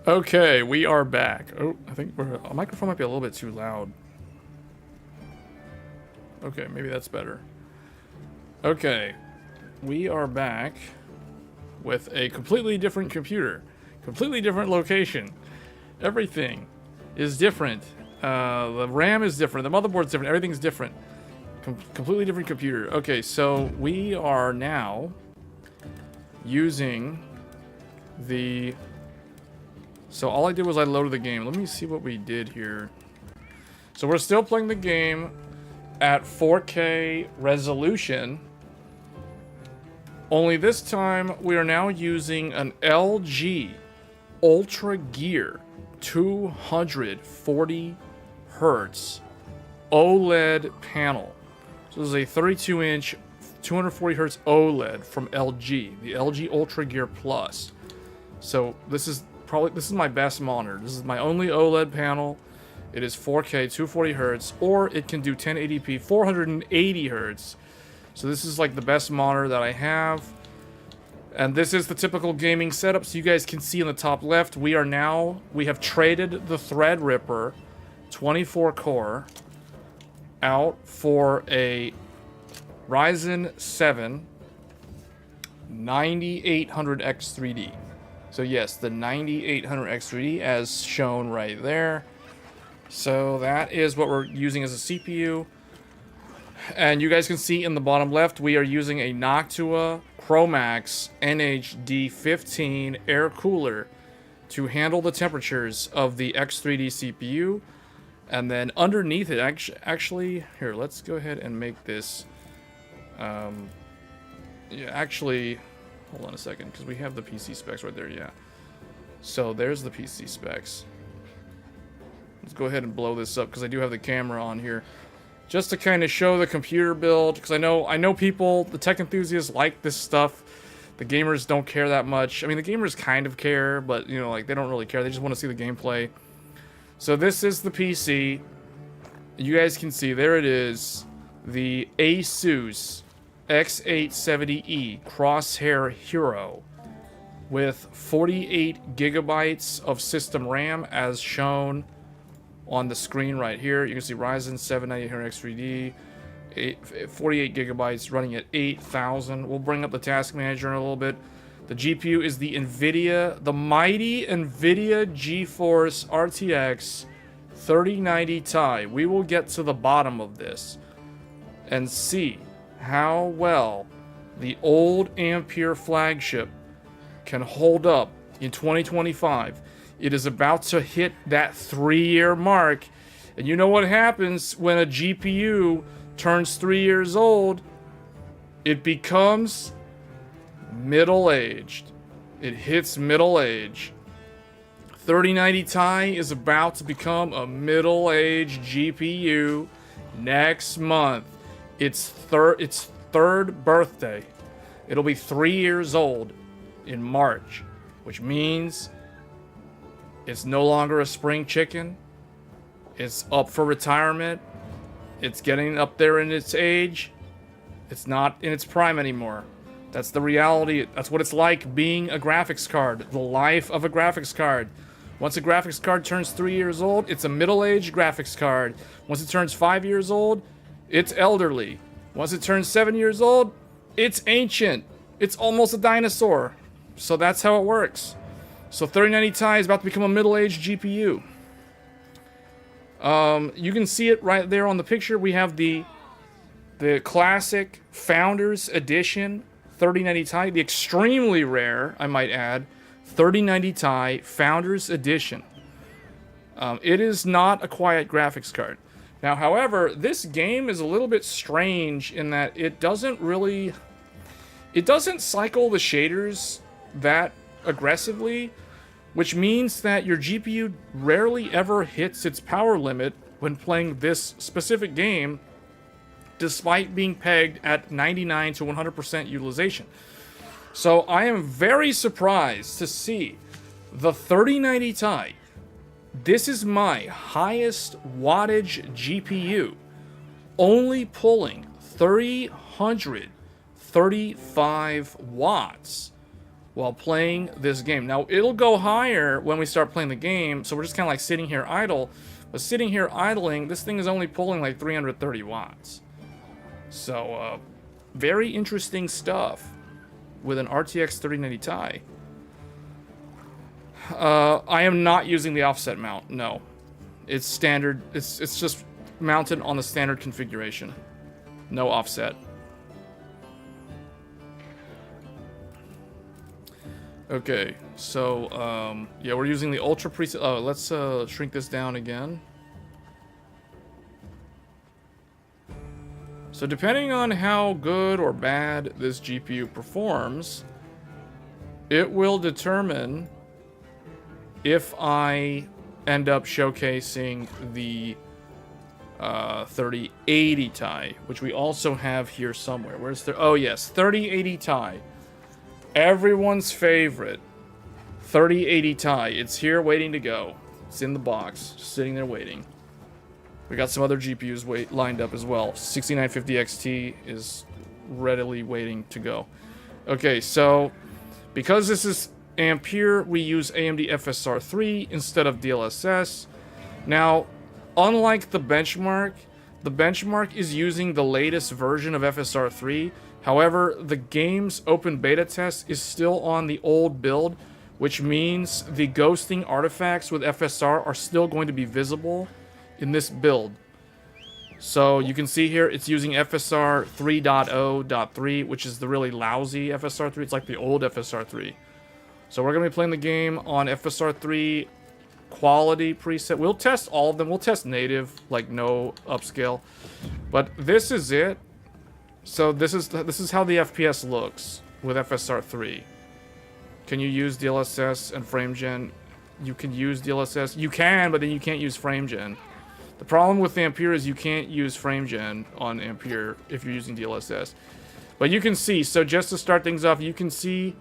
Okay, we are back. Oh, I think our microphone might be a little bit too loud. Okay, maybe that's better. Okay, we are back with a completely different computer, completely different location. Everything is different. The RAM is different. The motherboard's different. Everything's different. Completely different computer. Okay, so we are now using the... So all I did was I loaded the game. Let me see what we did here. So we're still playing the game at 4K resolution. Only this time we are now using an LG Ultra Gear 240 Hertz OLED panel. So this is a 32-inch 240 Hertz OLED from LG, the LG Ultra Gear Plus. So this is my best monitor. This is my only OLED panel. It is 4K 240 Hertz, or it can do 1080p 480 Hertz. So this is like the best monitor that I have. And this is the typical gaming setup. So you guys can see in the top left, we have traded the Threadripper 24 core out for a Ryzen 7 9800X3D. So yes, the 9800X3D as shown right there. So that is what we're using as a CPU. And you guys can see in the bottom left, we are using a Noctua Chromax NHD15 air cooler to handle the temperatures of the X3D CPU. And then underneath it, actually, here, let's go ahead and make this, yeah, actually, hold on a second, because we have the PC specs right there, yeah. So there's the PC specs. Let's go ahead and blow this up, because I do have the camera on here. Just to kind of show the computer build, because I know people, the tech enthusiasts like this stuff. The gamers don't care that much. I mean, the gamers kind of care, but, you know, like, they don't really care. They just want to see the gameplay. So this is the PC. You guys can see, there it is. The Asus X870E Crosshair Hero with 48 gigabytes of system RAM as shown on the screen right here. You can see Ryzen 7 9800X3D, 48 gigabytes running at 8000. We'll bring up the task manager in a little bit. The GPU is the mighty NVIDIA GeForce RTX 3090 Ti. We will get to the bottom of this and see how well the old Ampere flagship can hold up in 2025. It is about to hit that 3-year mark. And you know what happens when a GPU turns 3 years old? It becomes middle-aged. It hits middle age. 3090 Ti is about to become a middle-aged GPU next month. Its third birthday. It'll be 3 years old in March, which means it's no longer a spring chicken. It's up for retirement. It's getting up there in its age. It's not in its prime anymore. That's the reality. That's what it's like being a graphics card. The life of a graphics card. Once a graphics card turns 3 years old, it's a middle-aged graphics card. Once it turns 5 years old, it's elderly. Once it turns 7 years old, it's ancient. It's almost a dinosaur. So that's how it works. So 3090 Ti is about to become a middle-aged GPU. You can see it right there on the picture. We have the classic Founders Edition 3090 Ti, the extremely rare, I might add, 3090 Ti Founders Edition. It is not a quiet graphics card. Now, however, this game is a little bit strange in that it doesn't cycle the shaders that aggressively, which means that your GPU rarely ever hits its power limit when playing this specific game, despite being pegged at 99 to 100% utilization. So I am very surprised to see the 3090 Ti. This is my highest wattage GPU, only pulling 335 watts while playing this game. Now, it'll go higher when we start playing the game, so we're just kind of like sitting here idle. But sitting here idling, this thing is only pulling like 330 watts. So, very interesting stuff with an RTX 3090 Ti. I am not using the offset mount, no. It's standard, it's just mounted on the standard configuration. No offset. Okay, so, yeah, we're using the Ultra preset. Oh, let's shrink this down again. So depending on how good or bad this GPU performs, it will determine if I end up showcasing the 3080 Ti, which we also have here somewhere. Where's the... Oh, yes, 3080 Ti. Everyone's favorite 3080 Ti. It's here waiting to go. It's in the box, just sitting there waiting. We got some other GPUs lined up as well. 6950 XT is readily waiting to go. Okay, so because this is Ampere, we use AMD FSR 3 instead of DLSS. Now, unlike the benchmark is using the latest version of FSR 3. However, the game's open beta test is still on the old build, which means the ghosting artifacts with FSR are still going to be visible in this build. So you can see here it's using FSR 3.0.3, which is the really lousy FSR 3. It's like the old FSR 3. So we're going to be playing the game on FSR 3 quality preset. We'll test all of them. We'll test native, like no upscale. But this is it. So this is how the FPS looks with FSR 3. Can you use DLSS and FrameGen? You can use DLSS. You can, but then you can't use FrameGen. The problem with Ampere is you can't use FrameGen on Ampere if you're using DLSS. But you can see, so just to start things off, you can see,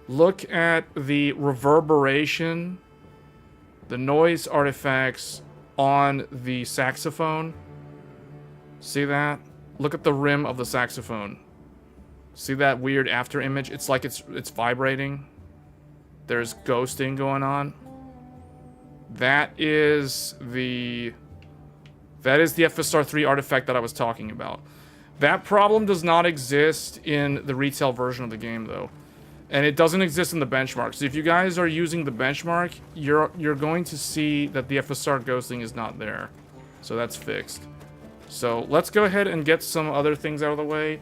look at the reverberation, the noise artifacts on the saxophone. See that? Look at the rim of the saxophone. See that weird after image? It's like it's vibrating. There's ghosting going on. That is the FSR 3 artifact that I was talking about. That problem does not exist in the retail version of the game, though. And it doesn't exist in the benchmark. So if you guys are using the benchmark, you're going to see that the FSR ghosting is not there. So that's fixed. So let's go ahead and get some other things out of the way.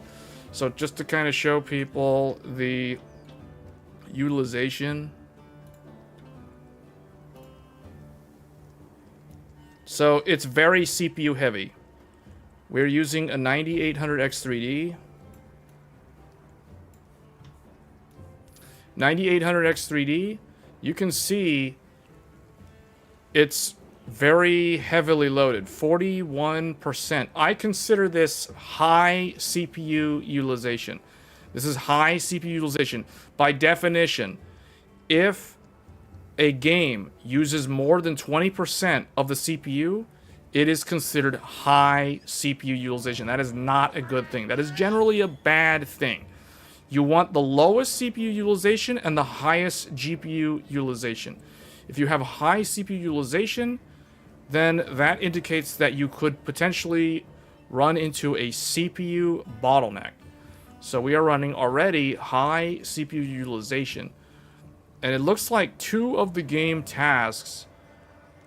So just to kind of show people the utilization. So it's very CPU heavy. We're using a 9800X3D. 9800X3D, you can see it's very heavily loaded, 41%. I consider this high CPU utilization. This is high CPU utilization. By definition, if a game uses more than 20% of the CPU, it is considered high CPU utilization. That is not a good thing. That is generally a bad thing. You want the lowest CPU utilization and the highest GPU utilization. If you have high CPU utilization, then that indicates that you could potentially run into a CPU bottleneck. So we are running already high CPU utilization. And it looks like 2 of the game tasks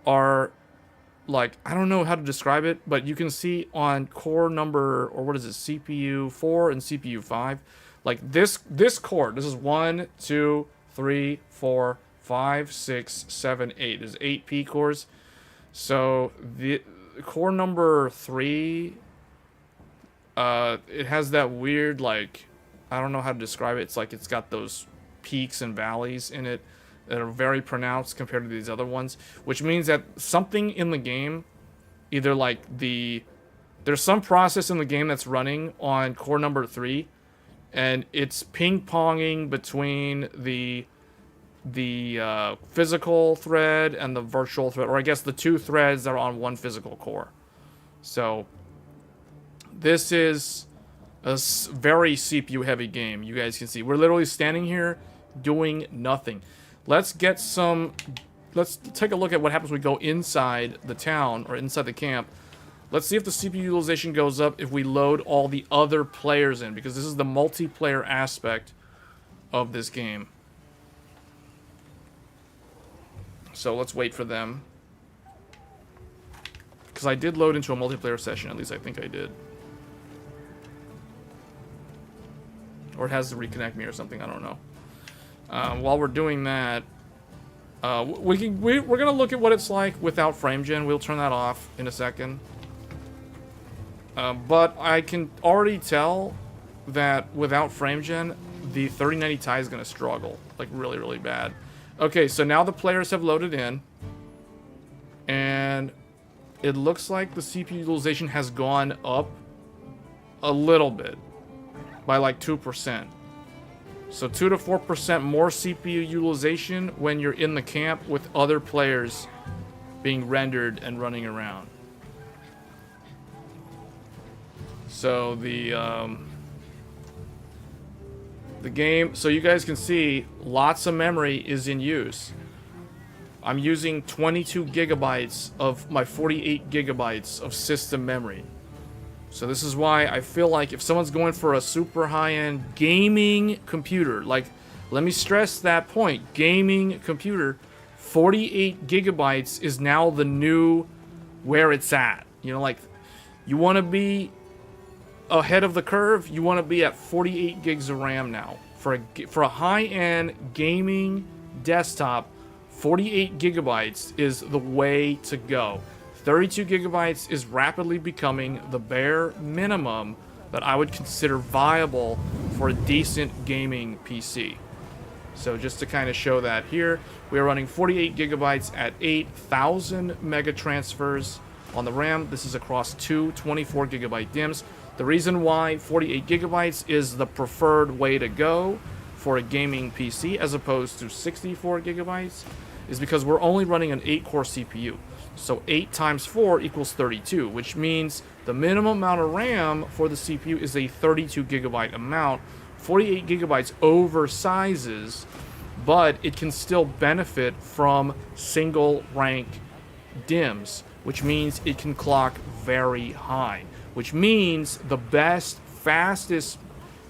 are, like, I don't know how to describe it, but you can see on core number, or what is it, CPU 4 and CPU 5. Like this core, this is 1, 2, 3, 4, 5, 6, 7, 8. There's 8 P cores. So the core number 3, it has that weird, like, I don't know how to describe it. It's like it's got those peaks and valleys in it that are very pronounced compared to these other ones, which means that something in the game, either like there's some process in the game that's running on core number 3, and it's ping-ponging between the physical thread and the virtual thread, or I guess the 2 threads that are on one physical core. So this is a very CPU heavy game. You guys can see we're literally standing here doing nothing. Let's take a look at what happens when we go inside the town or inside the camp. Let's see if the CPU utilization goes up if we load all the other players in, because this is the multiplayer aspect of this game. So let's wait for them. Because I did load into a multiplayer session, at least I think I did. Or it has to reconnect me or something, I don't know. While we're doing that, we're going to look at what it's like without frame gen. We'll turn that off in a second. But I can already tell that without frame gen, the 3090 Ti is going to struggle. Like, really, really bad. Okay, so now the players have loaded in. And it looks like the CPU utilization has gone up a little bit. By like 2%. So 2 to 4% more CPU utilization when you're in the camp with other players being rendered and running around. So the game, so you guys can see, lots of memory is in use. I'm using 22 gigabytes of my 48 gigabytes of system memory. So this is why I feel like if someone's going for a super high-end gaming computer, like, let me stress that point, gaming computer, 48 gigabytes is now the new where it's at. You know, like, you want to be ahead of the curve, you want to be at 48 gigs of RAM now. For a high-end gaming desktop, 48 gigabytes is the way to go. 32 gigabytes is rapidly becoming the bare minimum that I would consider viable for a decent gaming PC. So just to kind of show that here, we are running 48 gigabytes at 8,000 mega transfers on the RAM. This is across two 24 gigabyte DIMMs. The reason why 48 gigabytes is the preferred way to go for a gaming PC as opposed to 64 gigabytes is because we're only running an 8-core CPU. So 8 times 4 equals 32, which means the minimum amount of RAM for the CPU is a 32 gigabyte amount. 48 gigabytes oversizes, but it can still benefit from single rank DIMMs, which means it can clock very high, which means the best, fastest,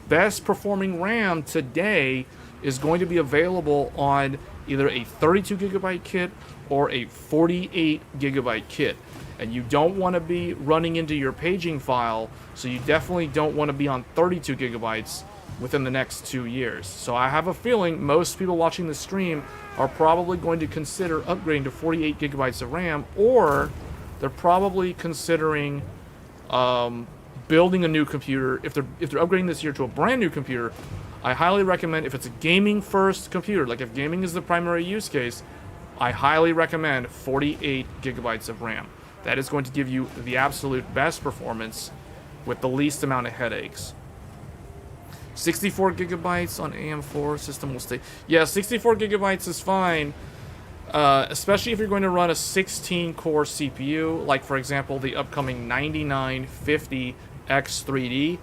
best performing RAM today is going to be available on either a 32 gigabyte kit or a 48 gigabyte kit. And you don't want to be running into your paging file, so you definitely don't want to be on 32 gigabytes within the next 2 years. So I have a feeling most people watching the stream are probably going to consider upgrading to 48 gigabytes of RAM, or they're probably considering building a new computer. If they're upgrading this year to a brand new computer, I highly recommend, if it's a gaming first computer, like if gaming is the primary use case, I highly recommend 48 gigabytes of RAM. That is going to give you the absolute best performance with the least amount of headaches. 64 gigabytes on AM4 system will stay. Yeah, 64 gigabytes is fine, especially if you're going to run a 16-core CPU, like for example the upcoming 9950 X3D.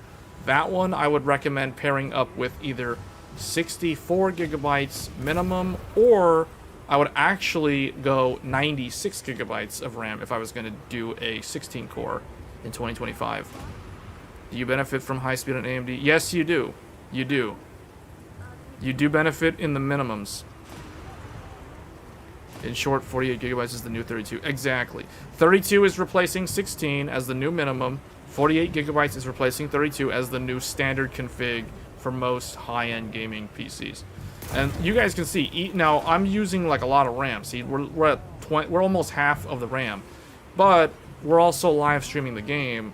That one I would recommend pairing up with either 64 gigabytes minimum, or I would actually go 96 gigabytes of RAM if I was going to do a 16-core in 2025. Do you benefit from high speed on AMD? Yes, you do. You do. You do benefit in the minimums. In short, 48 gigabytes is the new 32. Exactly. 32 is replacing 16 as the new minimum. 48 gigabytes is replacing 32 as the new standard config for most high-end gaming PCs. And you guys can see, now I'm using like a lot of RAM. See, we're at 20, we're almost half of the RAM, but we're also live streaming the game,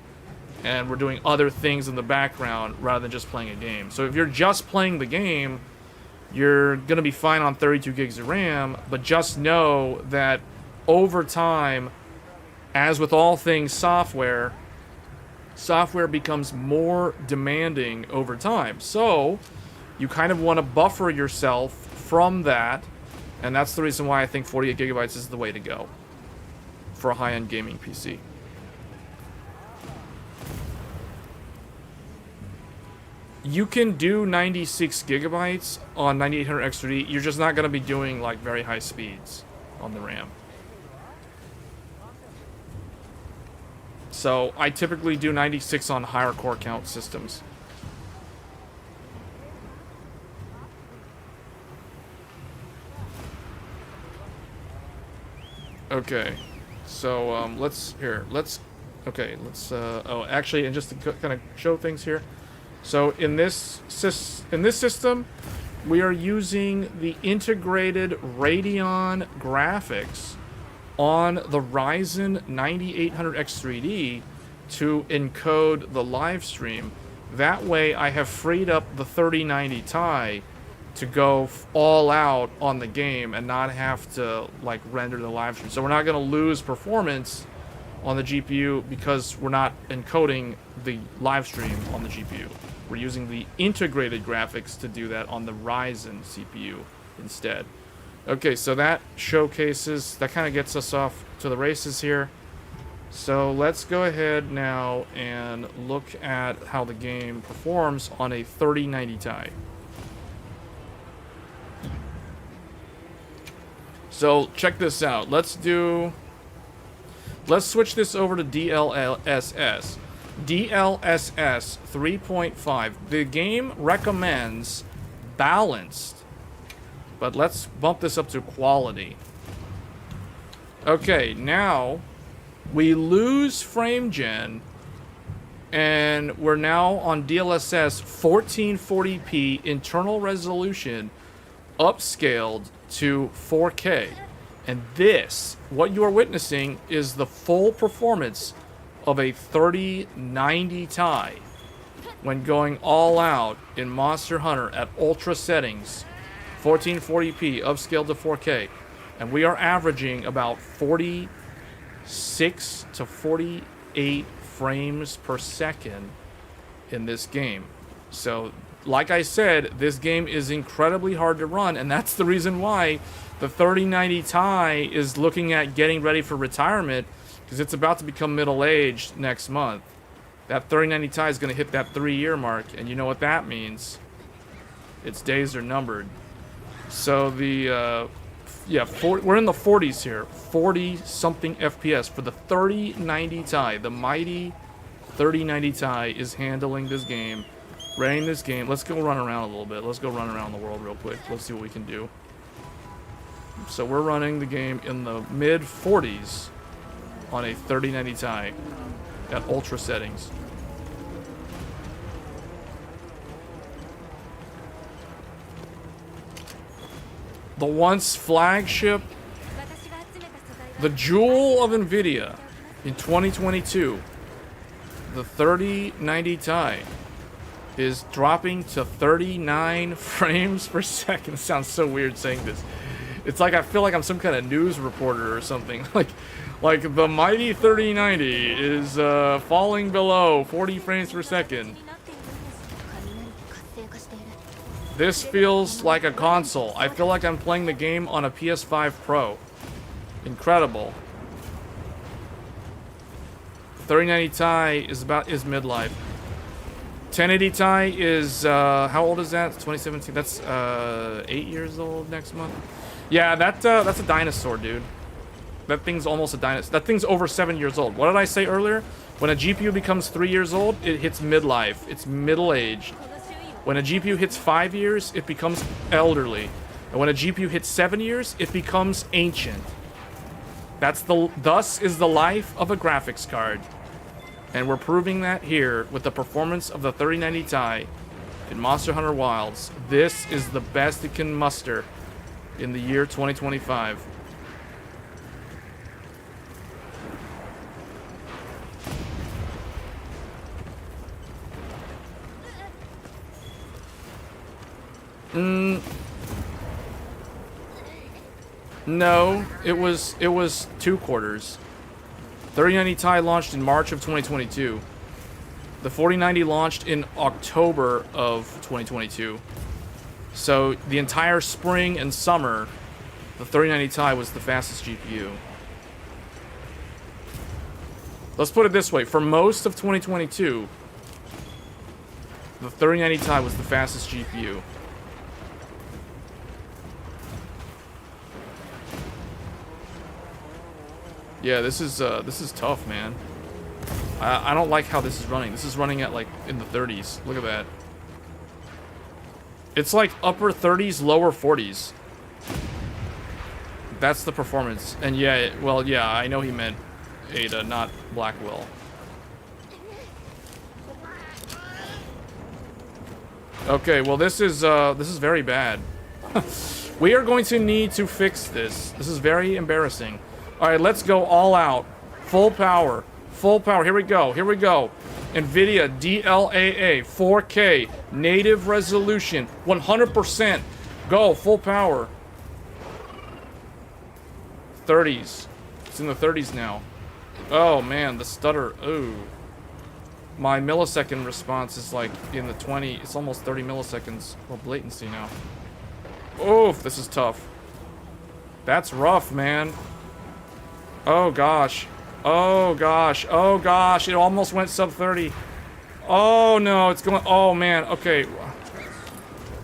and we're doing other things in the background rather than just playing a game. So if you're just playing the game, you're gonna be fine on 32 gigs of RAM, but just know that over time, as with all things software becomes more demanding over time. So you kind of want to buffer yourself from that, and that's the reason why I think 48 gigabytes is the way to go for a high-end gaming PC. You can do 96 gigabytes on 9800 XD. You're just not going to be doing like very high speeds on the RAM. So I typically do 96 on higher core count systems. Okay, so let's actually, and just to kind of show things here. So in this system, we are using the integrated Radeon graphics on the Ryzen 9800X3D to encode the live stream. That way I have freed up the 3090 Ti to go all out on the game and not have to like render the live stream. So we're not going to lose performance on the GPU because we're not encoding the live stream on the GPU. We're using the integrated graphics to do that on the Ryzen CPU instead. Okay, so that showcases, that kind of gets us off to the races here. So let's go ahead now and look at how the game performs on a 3090 Ti. So check this out. Let's switch this over to DLSS. DLSS 3.5. The game recommends balanced, but let's bump this up to quality. Okay, now we lose frame gen, and we're now on DLSS 1440p internal resolution, upscaled to 4K. And this, what you are witnessing, is the full performance of a 3090 Ti when going all out in Monster Hunter at ultra settings, 1440p upscaled to 4K. And we are averaging about 46 to 48 frames per second in this game. So, like I said, this game is incredibly hard to run, and that's the reason why the 3090 Ti is looking at getting ready for retirement, because it's about to become middle-aged next month. That 3090 Ti is going to hit that 3-year mark, and you know what that means. Its days are numbered. So the, we're in the 40s here. 40-something FPS for the 3090 Ti. The mighty 3090 Ti is handling this game, running this game. Let's go run around a little bit. Let's go run around the world real quick. Let's see what we can do. So we're running the game in the mid-40s on a 3090 Ti at ultra settings. The once flagship, the jewel of NVIDIA in 2022, the 3090 Ti is dropping to 39 frames per second. It sounds so weird saying this. It's like I feel like I'm some kind of news reporter or something. Like the mighty 3090 is falling below 40 frames per second. This feels like a console. I feel like I'm playing the game on a PS5 Pro. Incredible. 3090 Ti is midlife. 1080 Ti is how old is that? It's 2017. That's 8 years old next month. Yeah, that's a dinosaur, dude. That thing's almost a dinosaur. That thing's over 7 years old. What did I say earlier? When a GPU becomes 3 years old, it hits midlife. It's middle-aged. When a GPU hits 5 years, it becomes elderly. And when a GPU hits 7 years, it becomes ancient. Thus is the life of a graphics card. And we're proving that here with the performance of the 3090 Ti in Monster Hunter Wilds. This is the best it can muster in the year 2025. No, it was 2 quarters. 3090 Ti launched in March of 2022. The 4090 launched in October of 2022. So the entire spring and summer, the 3090 Ti was the fastest GPU. Let's put it this way. For most of 2022, The 3090 Ti was the fastest GPU. Yeah, this is tough, man. I don't like how this is running. This is running at like in the 30s. Look at that. It's like upper 30s, lower 40s. That's the performance. And yeah, well, yeah, I know he meant Ada, not Blackwell. Okay, well, this is very bad. We are going to need to fix this. This is very embarrassing. All right, let's go all out. Full power. Full power. Here we go. Here we go. NVIDIA DLAA 4K native resolution 100%. Go full power. 30s. It's in the 30s now. Oh man, the stutter. Ooh. My millisecond response is like in the 20. It's almost 30 milliseconds of latency now. Oof, this is tough. That's rough, man. Oh gosh. Oh gosh. Oh gosh. It almost went sub 30. Oh no, it's going. Oh man. Okay.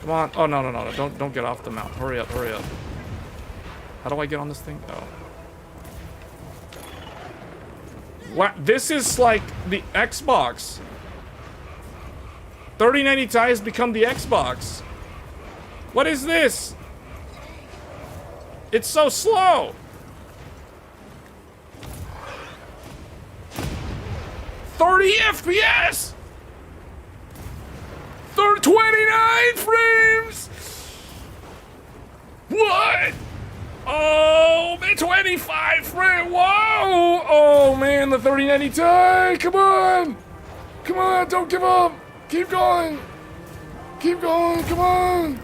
Come on. Oh no, no, no, no. Don't get off the mount. Hurry up, hurry up. How do I get on this thing? Oh. What? This is like the Xbox. 3090 Ti has become the Xbox. What is this? It's so slow. 30 FPS! 29 frames! What? Oh, man, 25 frames! Whoa! Oh, man, the 3090 Ti! Come on! Come on, don't give up! Keep going! Keep going, come on!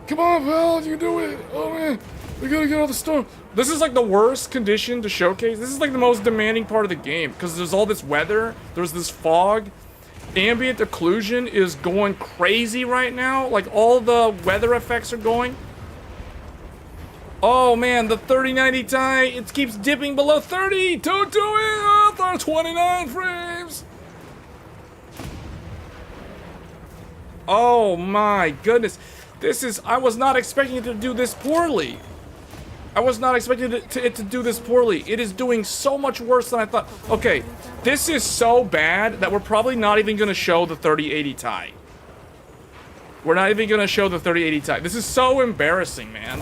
Come on, pal, you can do it! Oh, man, we gotta get out of the storm. This is like the worst condition to showcase. This is like the most demanding part of the game because there's all this weather, there's this fog. Ambient occlusion is going crazy right now. Like all the weather effects are going. Oh man, the 3090 Ti, it keeps dipping below 30. Don't do it! Oh, 29 frames. Oh my goodness. This is, I was not expecting it to do this poorly. I was not expecting it to do this poorly. It is doing so much worse than I thought. Okay, this is so bad that we're probably not even going to show the 3080 Ti. We're not even going to show the 3080 Ti. This is so embarrassing, man.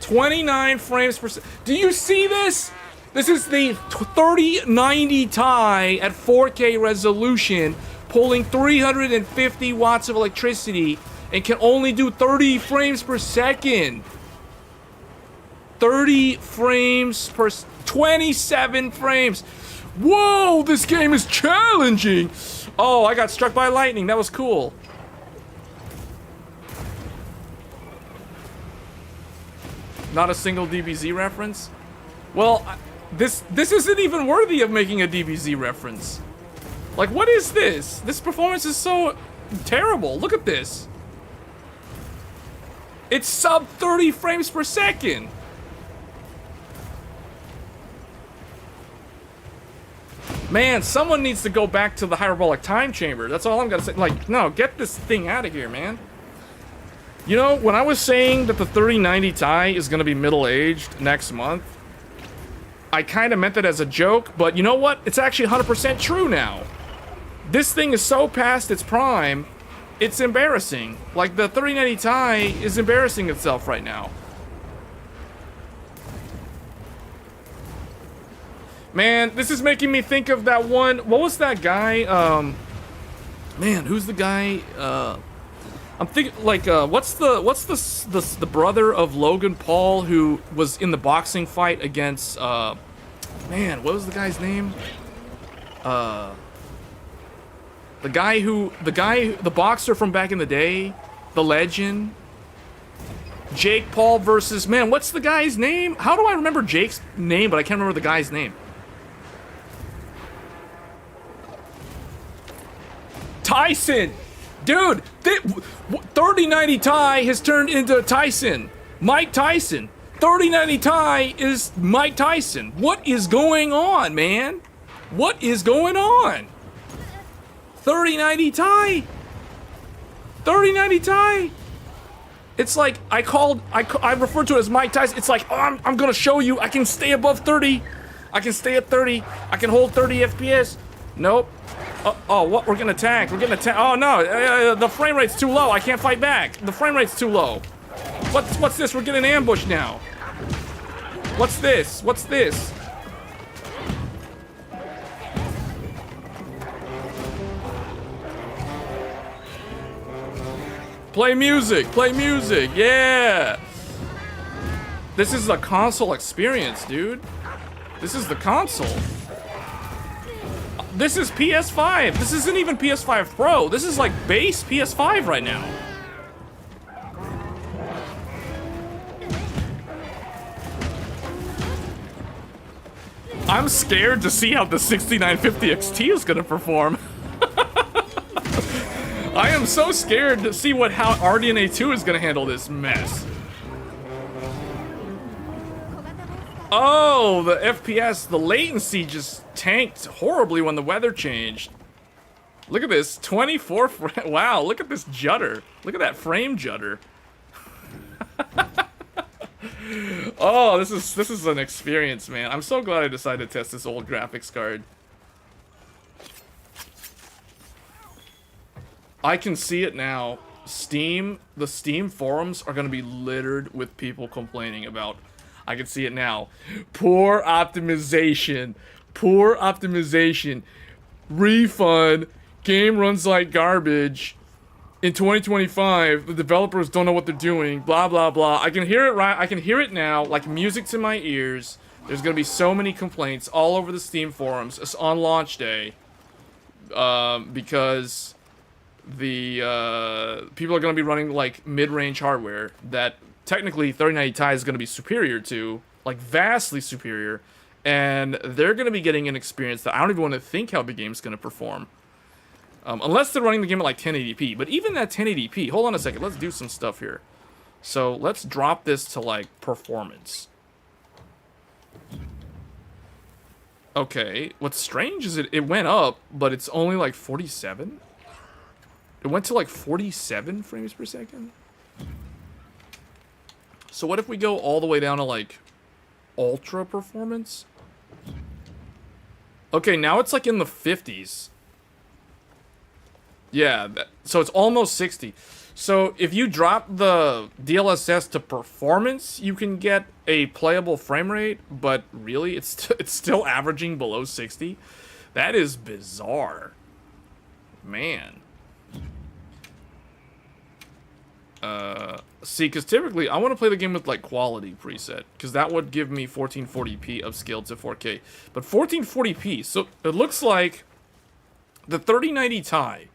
29 frames per second. Do you see this? This is the 3090 Ti at 4K resolution, pulling 350 watts of electricity and can only do 30 frames per second. 30 frames per... 27 frames. Whoa, this game is challenging. Oh, I got struck by lightning. That was cool. Not a single DBZ reference? Well, this isn't even worthy of making a DBZ reference. Like, what is this? This performance is so terrible. Look at this. It's sub 30 frames per second. Man, someone needs to go back to the hyperbolic time chamber. That's all I'm gonna say. Like, no, get this thing out of here, man. You know, when I was saying that the 3090 Ti is gonna be middle-aged next month, I kind of meant that as a joke, but you know what? It's actually 100% true now. This thing is so past its prime, it's embarrassing. Like, the 3090 Ti is embarrassing itself right now. Man, this is making me think of that one. What was that guy? Man, who's the guy? I'm thinking like, what's the brother of Logan Paul who was in the boxing fight against? Man, what was the guy's name? The boxer from back in the day, the legend. Jake Paul versus, man, what's the guy's name? How do I remember Jake's name, but I can't remember the guy's name? Tyson! Dude, 3090 Ti has turned into Tyson. Mike Tyson. 3090 Ti is Mike Tyson. What is going on, man? What is going on? 3090 Ti! 3090 Ti! It's like, I refer to it as Mike Tyson. It's like, oh, I'm gonna show you, I can stay above 30. I can stay at 30. I can hold 30 FPS. Nope. Oh, what? We're getting attacked. We're getting attacked. Oh, no. The frame rate's too low. I can't fight back. The frame rate's too low. What's this? We're getting ambushed now. What's this? What's this? Play music. Play music. Yeah. This is a console experience, dude. This is the console. This is PS5. This isn't even PS5 Pro. This is like base PS5 right now. I'm scared to see how the 6950 XT is gonna perform. I am so scared to see how RDNA 2 is gonna handle this mess. Oh, the FPS, the latency just tanked horribly when the weather changed. Look at this, 24 frame. Wow, look at this judder. Look at that frame judder. Oh, this is an experience, man. I'm so glad I decided to test this old graphics card. I can see it now. The Steam forums are going to be littered with people complaining about. I can see it now. Poor optimization. Poor optimization. Refund. Game runs like garbage. In 2025, the developers don't know what they're doing. Blah, blah, blah. I can hear it right. I can hear it now like music to my ears. There's going to be so many complaints all over the Steam forums. It's on launch day. Because the people are going to be running like mid-range hardware that technically 3090 Ti is going to be superior to, like vastly superior, and they're going to be getting an experience that I don't even want to think how the game's going to perform. Unless they're running the game at like 1080p, but even that 1080p, hold on a second, let's do some stuff here. So let's drop this to like performance. Okay, what's strange is it went up, but it's only like 47? It went to like 47 frames per second? So what if we go all the way down to like ultra performance? Okay, now it's like in the 50s. Yeah, so it's almost 60. So if you drop the DLSS to performance, you can get a playable frame rate, but really it's still averaging below 60. That is bizarre. Man. See, because typically I want to play the game with like quality preset, because that would give me 1440p upscaled to 4K. But 1440p, so it looks like the 3090 Ti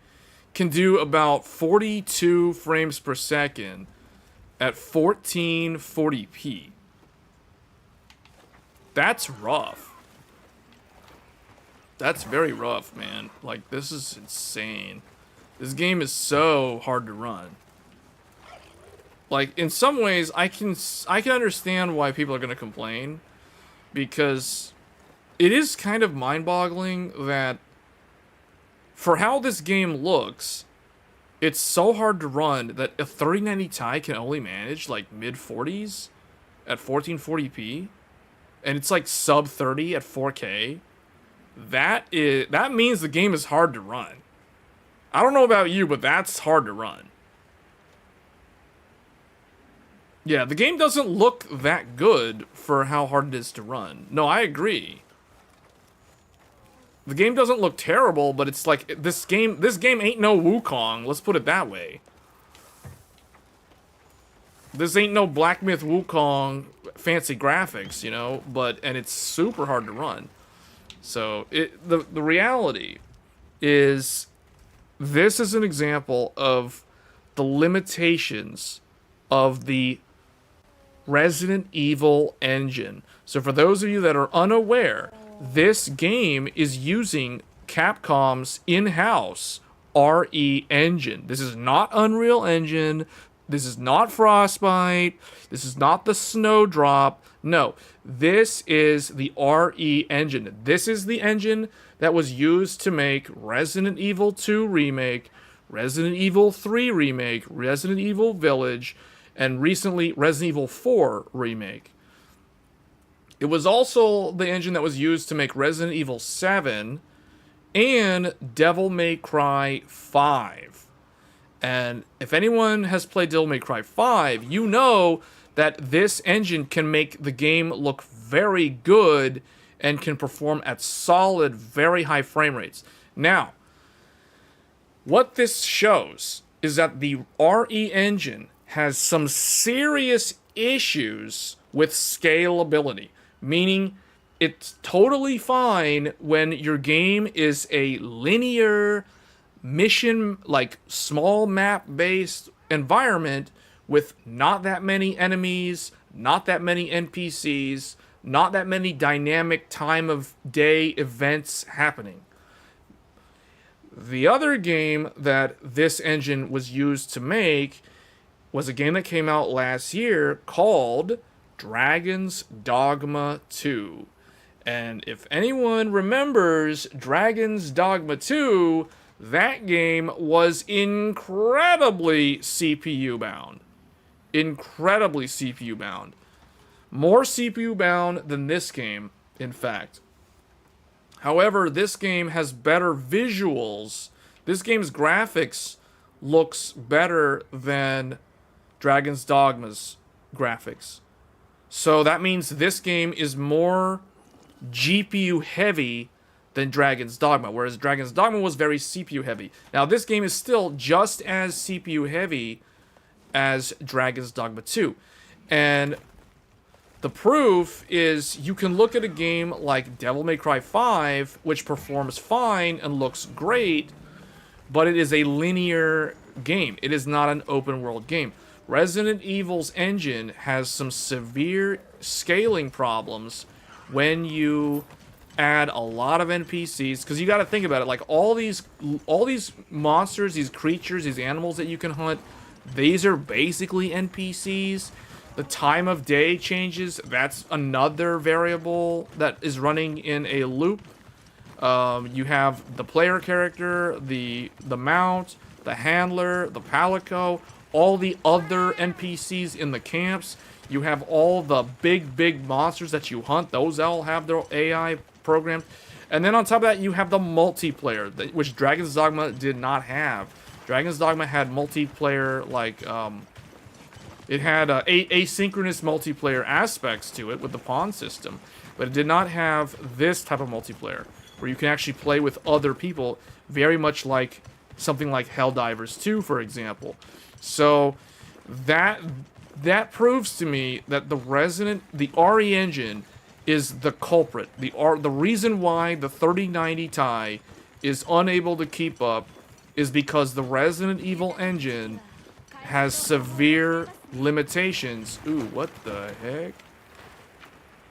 can do about 42 frames per second at 1440p. That's rough. That's very rough, man. Like, this is insane. This game is so hard to run. Like, in some ways, I can understand why people are going to complain, because it is kind of mind-boggling that for how this game looks, it's so hard to run that a 3090 Ti can only manage like mid-40s at 1440p, and it's like sub 30 at 4K. That means the game is hard to run. I don't know about you, but that's hard to run. Yeah, the game doesn't look that good for how hard it is to run. No, I agree. The game doesn't look terrible, but it's like this game ain't no Wukong, let's put it that way. This ain't no Black Myth Wukong fancy graphics, you know, and it's super hard to run. So, the reality is this is an example of the limitations of the Resident Evil engine. So for those of you that are unaware, this game is using Capcom's in-house RE engine. This is not Unreal Engine. This is not Frostbite. This is not the Snowdrop. No, this is the RE engine. This is the engine that was used to make Resident Evil 2 Remake, Resident Evil 3 Remake, Resident Evil Village, and recently Resident Evil 4 Remake. It was also the engine that was used to make Resident Evil 7 and Devil May Cry 5. And if anyone has played Devil May Cry 5, you know that this engine can make the game look very good and can perform at solid, very high frame rates. Now, what this shows is that the RE engine has some serious issues with scalability, meaning it's totally fine when your game is a linear mission, like small map based environment with not that many enemies, not that many NPCs, not that many dynamic time of day events happening. The other game that this engine was used to make was a game that came out last year called Dragon's Dogma 2. And if anyone remembers Dragon's Dogma 2, that game was incredibly CPU bound. Incredibly CPU bound. More CPU bound than this game, in fact. However, this game has better visuals. This game's graphics looks better than Dragon's Dogma's graphics. So that means this game is more GPU heavy than Dragon's Dogma, whereas Dragon's Dogma was very CPU heavy. Now, this game is still just as CPU heavy as Dragon's Dogma 2. And the proof is you can look at a game like Devil May Cry 5, which performs fine and looks great, but it is a linear game. It is not an open world game. Resident Evil's engine has some severe scaling problems when you add a lot of NPCs, because you got to think about it, like all these monsters, these creatures, these animals that you can hunt, these are basically NPCs. The time of day changes. That's another variable that is running in a loop. You have the player character, the mount, the handler, the palico, all the other NPCs in the camps. You have all the big monsters that you hunt. Those all have their AI programmed. And then on top of that, you have the multiplayer, which Dragon's Dogma did not have. Dragon's Dogma had multiplayer, like, it had asynchronous multiplayer aspects to it with the pawn system, but it did not have this type of multiplayer, where you can actually play with other people, very much like something like Helldivers 2, for example. So that proves to me that the RE engine is the culprit. The reason why the 3090 Ti is unable to keep up is because the Resident Evil engine has severe limitations. Ooh, what the heck?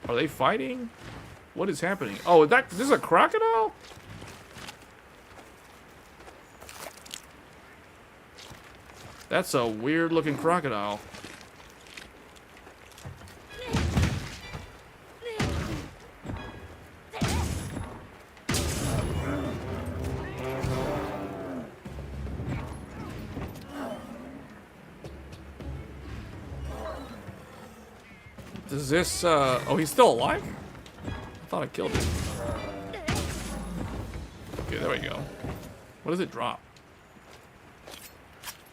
Are they fighting? What is happening? Oh, this is a crocodile? That's a weird looking crocodile. Does this, oh, he's still alive? I thought I killed him. Okay, there we go. What does it drop?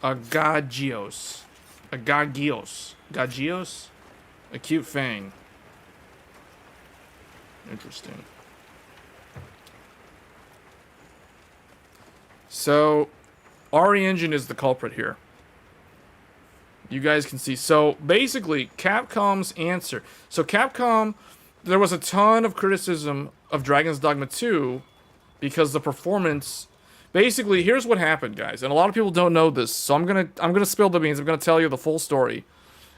Agagios. Agagios. Gagios? Acute Fang. Interesting. So, RE Engine is the culprit here. You guys can see. So, basically, Capcom's answer. So, Capcom, there was a ton of criticism of Dragon's Dogma 2 because the performance... Basically, here's what happened, guys. And a lot of people don't know this, so I'm gonna spill the beans. I'm gonna tell you the full story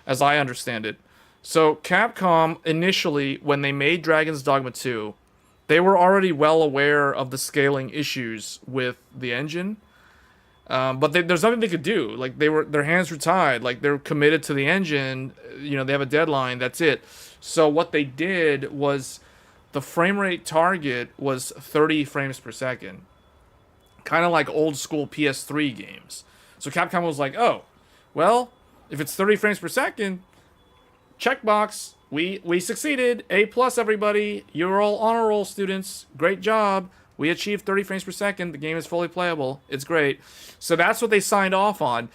as I understand it. So, Capcom, initially, when they made Dragon's Dogma 2, they were already well aware of the scaling issues with the engine. But there's nothing they could do. Like their hands were tied. Like they're committed to the engine. You know, they have a deadline. That's it. So what they did was the frame rate target was 30 frames per second, kind of like old school PS3 games. So Capcom was like, oh, well, if it's 30 frames per second, checkbox. We succeeded. A plus, everybody. You're all honor roll students. Great job. We achieved 30 frames per second. The game is fully playable. It's great. So that's what they signed off on.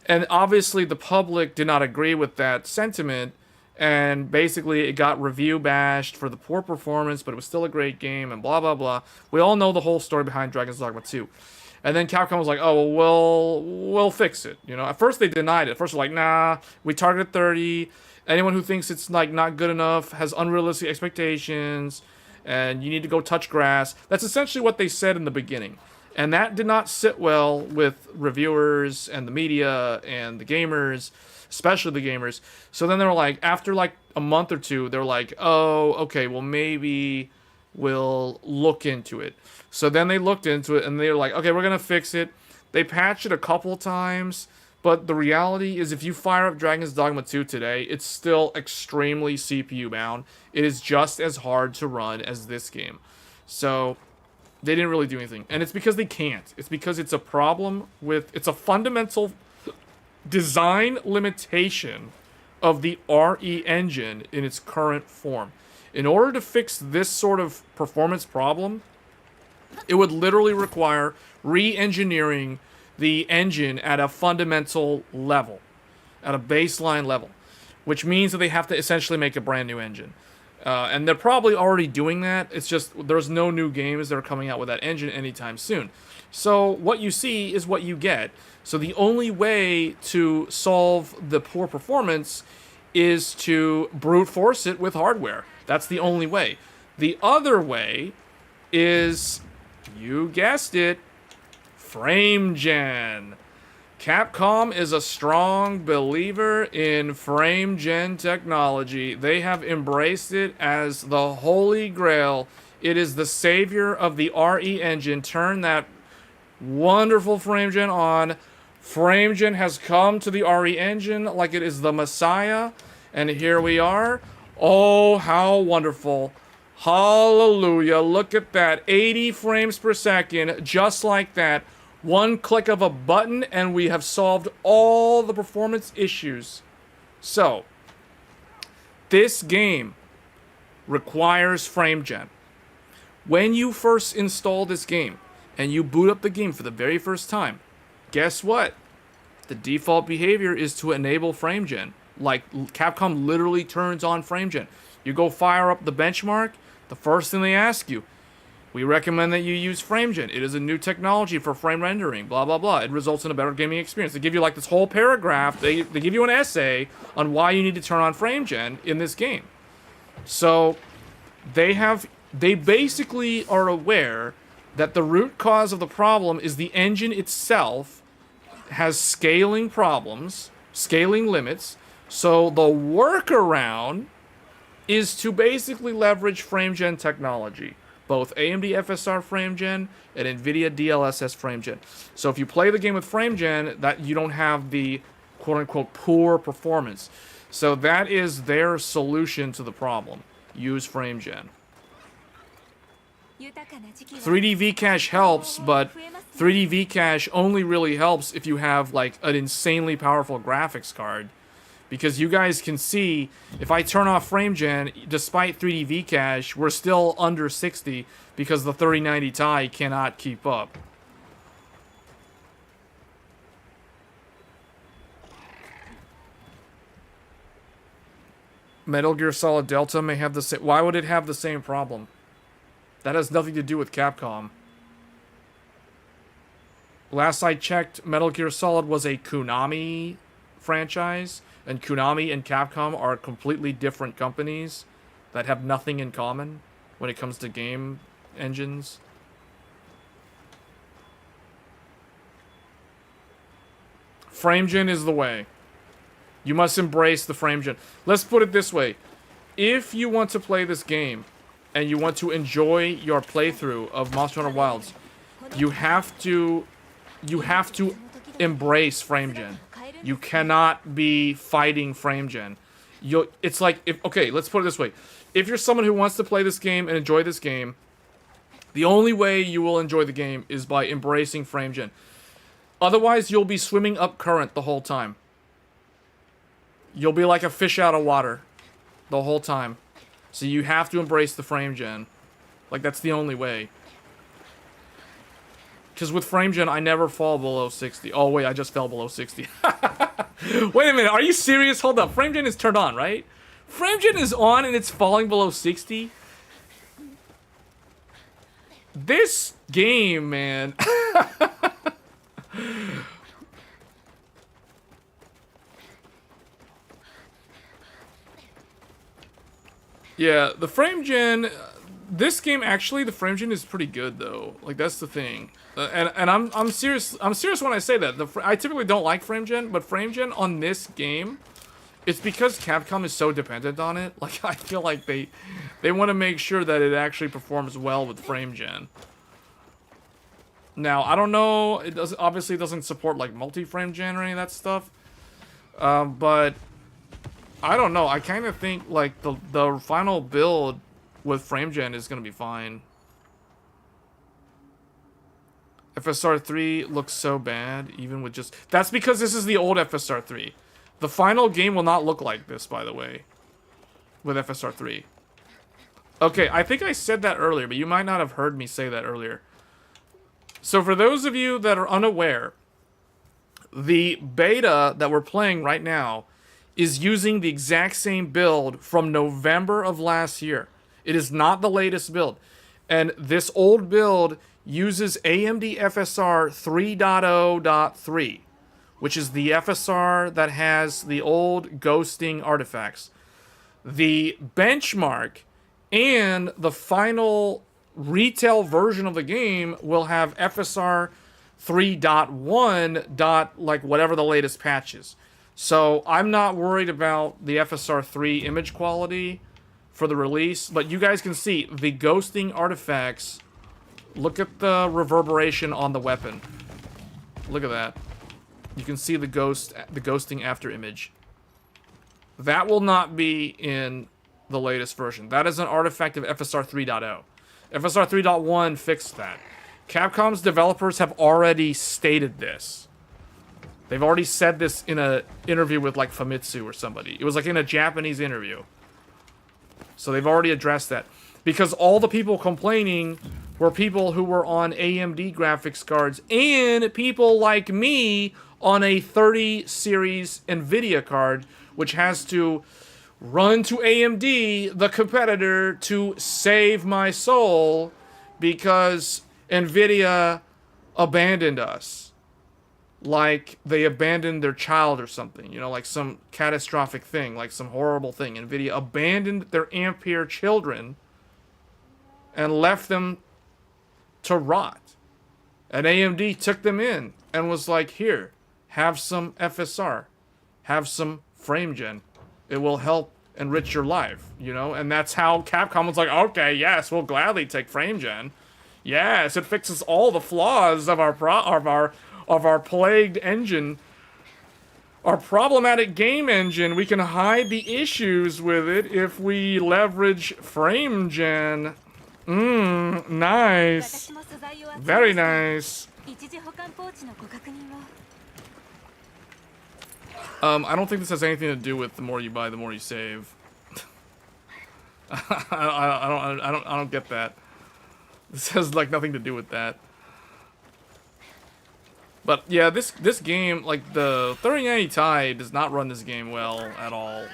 And obviously the public did not agree with that sentiment. And basically it got review bashed for the poor performance, but it was still a great game and blah, blah, blah. We all know the whole story behind Dragon's Dogma 2. And then Capcom was like, oh, well, we'll fix it. You know, at first they denied it. At first they're like, nah, we targeted 30. Anyone who thinks it's like not good enough has unrealistic expectations, and you need to go touch grass. That's essentially what they said in the beginning. And that did not sit well with reviewers and the media and the gamers, especially the gamers. So then they were like, after like a month or two, they're like, oh, okay, well maybe we'll look into it. So then they looked into it and they were like, okay, we're going to fix it. They patched it a couple times. But the reality is if you fire up Dragon's Dogma 2 today, it's still extremely CPU bound. It is just as hard to run as this game. So they didn't really do anything. And it's because they can't. It's because it's a problem with... It's a fundamental design limitation of the RE engine in its current form. In order to fix this sort of performance problem, it would literally require re-engineering the engine at a fundamental level, at a baseline level, which means that they have to essentially make a brand new engine. And they're probably already doing that. It's just there's no new games that are coming out with that engine anytime soon. So what you see is what you get. So the only way to solve the poor performance is to brute force it with hardware. That's the only way. The other way is, you guessed it, frame gen. Capcom is a strong believer in frame gen technology. They have embraced it as the holy grail. It is the savior of the RE engine. Turn that wonderful frame gen on. Frame gen has come to the RE engine like it is the messiah. And here we are. Oh, how wonderful. Hallelujah. Look at that. 80 frames per second, just like that. One click of a button and we have solved all the performance issues. So, this game requires frame gen. When you first install this game and you boot up the game for the very first time, guess what? The default behavior is to enable frame gen. Like, Capcom literally turns on frame gen. You go fire up the benchmark, the first thing they ask you, we recommend that you use frame gen. It is a new technology for frame rendering, blah, blah, blah. It results in a better gaming experience. They give you like this whole paragraph. They give you an essay on why you need to turn on frame gen in this game. So they basically are aware that the root cause of the problem is the engine itself has scaling problems, scaling limits. So the workaround is to basically leverage frame gen technology. Both AMD FSR frame gen and NVIDIA DLSS frame gen. So if you play the game with frame gen, that you don't have the quote-unquote poor performance. So that is their solution to the problem. Use frame gen. 3D Vcache helps, but 3D Vcache only really helps if you have like an insanely powerful graphics card. Because you guys can see, if I turn off frame gen, despite 3D Vcache, we're still under 60 because the 3090 Ti cannot keep up. Metal Gear Solid Delta may have the same... Why would it have the same problem? That has nothing to do with Capcom. Last I checked, Metal Gear Solid was a Konami franchise. And Konami and Capcom are completely different companies that have nothing in common when it comes to game engines. Frame gen is the way. You must embrace the frame gen. Let's put it this way. If you want to play this game and you want to enjoy your playthrough of Monster Hunter Wilds, you have to you have to embrace frame gen. You cannot be fighting frame gen. It's like, okay, let's put it this way. If you're someone who wants to play this game and enjoy this game, the only way you will enjoy the game is by embracing frame gen. Otherwise, you'll be swimming up current the whole time. You'll be like a fish out of water the whole time. So you have to embrace the frame gen. Like, that's the only way. Because with frame gen, I never fall below 60. Oh, wait, I just fell below 60. Wait a minute, are you serious? Hold up, frame gen is turned on, right? Frame gen is on and it's falling below 60? This game, man. Yeah, the frame gen... This game, actually, the frame gen is pretty good, though. Like, that's the thing. And I'm serious when I say that. I typically don't like frame gen, but frame gen on this game, it's because Capcom is so dependent on it. Like, I feel like they want to make sure that it actually performs well with frame gen. Now, I don't know, it obviously doesn't support, like, multi-frame gen or any of that stuff. But, I don't know, I kind of think, like, the final build with frame gen is going to be fine. FSR 3 looks so bad, even with just... That's because this is the old FSR 3. The final game will not look like this, by the way, with FSR 3. Okay, I think I said that earlier, but you might not have heard me say that earlier. So for those of you that are unaware, the beta that we're playing right now is using the exact same build from November of last year. It is not the latest build. And this old build uses AMD FSR 3.0.3, which is the FSR that has the old ghosting artifacts. The benchmark and the final retail version of the game will have FSR 3.1. Like whatever the latest patch is. So I'm not worried about the FSR 3 image quality for the release, but you guys can see the ghosting artifacts. Look at the reverberation on the weapon. Look at that. You can see the ghosting after image. That will not be in the latest version. That is an artifact of FSR 3.0. FSR 3.1 fixed that. Capcom's developers have already stated this. They've already said this in an interview with like Famitsu or somebody. It was like in a Japanese interview. So they've already addressed that. Because all the people complaining were people who were on AMD graphics cards and people like me on a 30 series NVIDIA card, which has to run to AMD, the competitor, to save my soul because NVIDIA abandoned us. Like they abandoned their child or something, you know, like some catastrophic thing, like some horrible thing. NVIDIA abandoned their Ampere children and left them to rot. And AMD took them in and was like, here, have some FSR, have some frame gen. It will help enrich your life, you know? And that's how Capcom was like, okay, yes, we'll gladly take frame gen. Yes, it fixes all the flaws of our plagued engine, our problematic game engine. We can hide the issues with it if we leverage frame gen. Nice. Very nice. I don't think this has anything to do with the more you buy, the more you save. I don't get that. This has like nothing to do with that. But yeah, this game, like the 3090 Ti does not run this game well at all.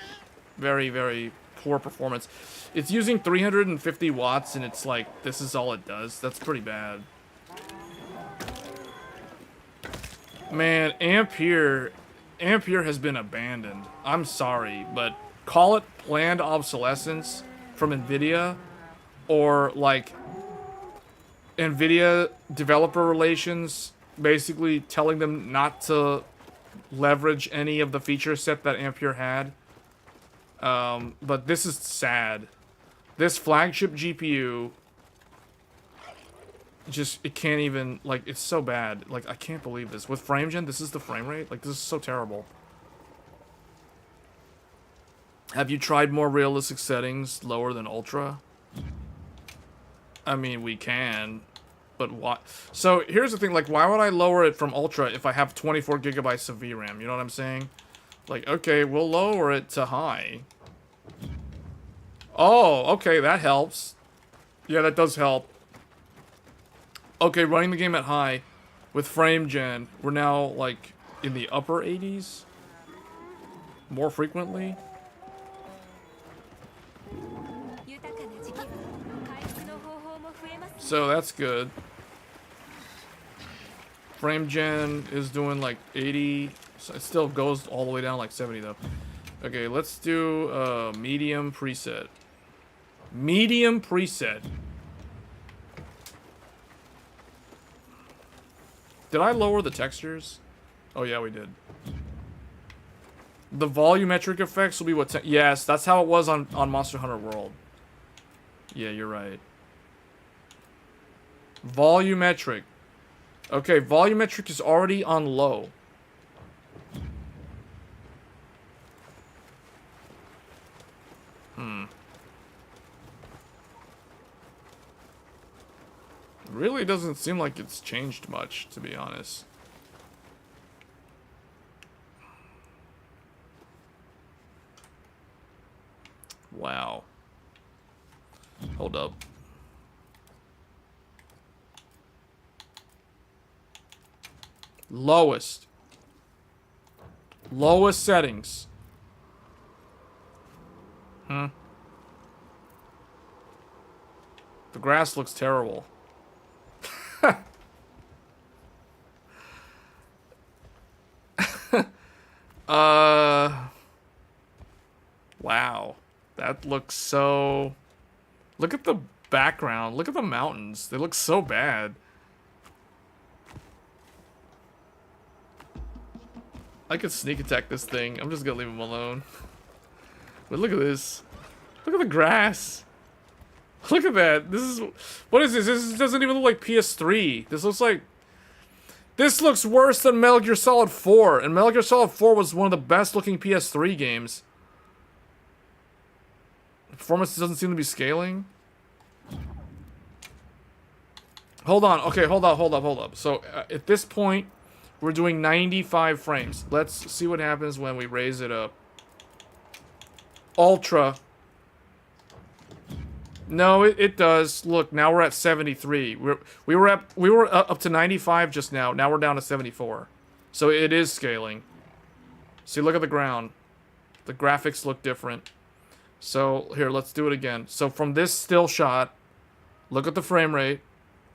Very, very poor performance. It's using 350 watts and it's like, this is all it does. That's pretty bad. Man, Ampere has been abandoned. I'm sorry, but call it planned obsolescence from NVIDIA or like NVIDIA developer relations basically telling them not to leverage any of the feature set that Ampere had. But this is sad. This flagship GPU just, it can't even, like, it's so bad. Like, I can't believe this. With frame gen, this is the frame rate? Like, this is so terrible. Have you tried more realistic settings lower than ultra? I mean, we can, but why? So here's the thing, like, why would I lower it from ultra if I have 24 gigabytes of VRAM? You know what I'm saying? Like, okay, we'll lower it to high. Oh, okay, that helps. Yeah, that does help. Okay, running the game at high with frame gen, we're now, like, in the upper 80s? More frequently? So that's good. Frame gen is doing like 80. So it still goes all the way down like 70 though. Okay, let's do medium preset. Medium preset. Did I lower the textures? Oh yeah, we did. The volumetric effects will be what? Yes, that's how it was on Monster Hunter World. Yeah, you're right. Volumetric. Okay, volumetric is already on low. Really doesn't seem like it's changed much, to be honest. Wow. Hold up. Lowest. Lowest settings. The grass looks terrible. Wow. That looks so... Look at the background. Look at the mountains. They look so bad. I could sneak attack this thing. I'm just gonna leave him alone. But look at this. Look at the grass. Look at that. This is... What is this? This doesn't even look like PS3. This looks like... This looks worse than Metal Gear Solid 4. And Metal Gear Solid 4 was one of the best looking PS3 games. The performance doesn't seem to be scaling. Hold on. Okay, hold up. So, at this point, we're doing 95 frames. Let's see what happens when we raise it up. Ultra. No, it does. Look, now we're at 73. We were up to 95 just now. Now we're down to 74. So it is scaling. See, look at the ground. The graphics look different. So here, let's do it again. So from this still shot, look at the frame rate.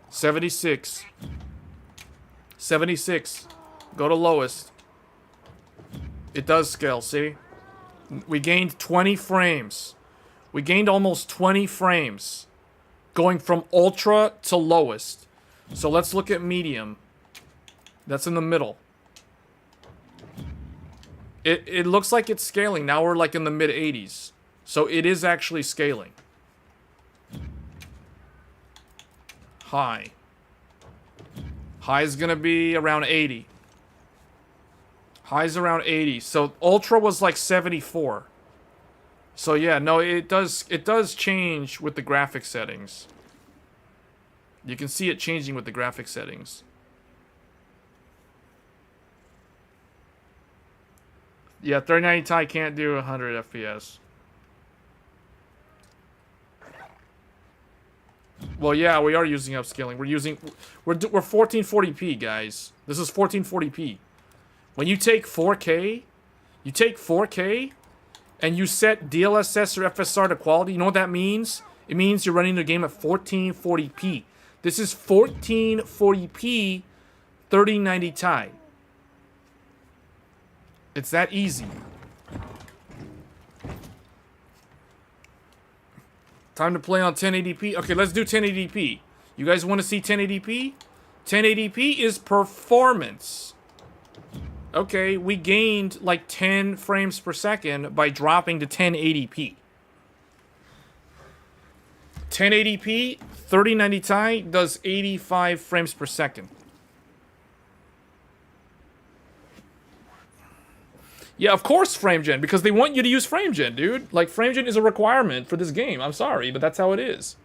76. 76. Go to lowest. It does scale, see? We gained 20 frames. We gained almost 20 frames. Going from ultra to lowest. So let's look at medium. That's in the middle. It looks like it's scaling. Now we're like in the mid 80s. So it is actually scaling. High. High is going to be around 80. High's around 80. So ultra was like 74. So yeah, no, it does change with the graphic settings. You can see it changing with the graphic settings. Yeah, 3090 Ti can't do 100 FPS. Well, yeah, we are using upscaling. We're 1440p, guys. This is 1440p. When you take 4K, and you set DLSS or FSR to quality, you know what that means? It means you're running the game at 1440p. This is 1440p 3090 Ti. It's that easy. Time to play on 1080p. Okay, let's do 1080p. You guys want to see 1080p? 1080p is performance. Okay, we gained like 10 frames per second by dropping to 1080p. 1080p, 3090 Ti does 85 frames per second. Yeah, of course frame gen, because they want you to use frame gen, dude. Like, frame gen is a requirement for this game. I'm sorry, but that's how it is.